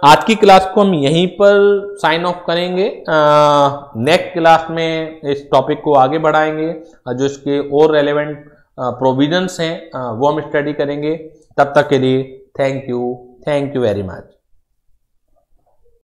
आज की क्लास को हम यहीं पर साइन ऑफ करेंगे। नेक्स्ट क्लास में इस टॉपिक को आगे बढ़ाएंगे, जो इसके और रेलेवेंट प्रोविजंस हैं वो हम स्टडी करेंगे। तब तक के लिए थैंक यू वेरी मच।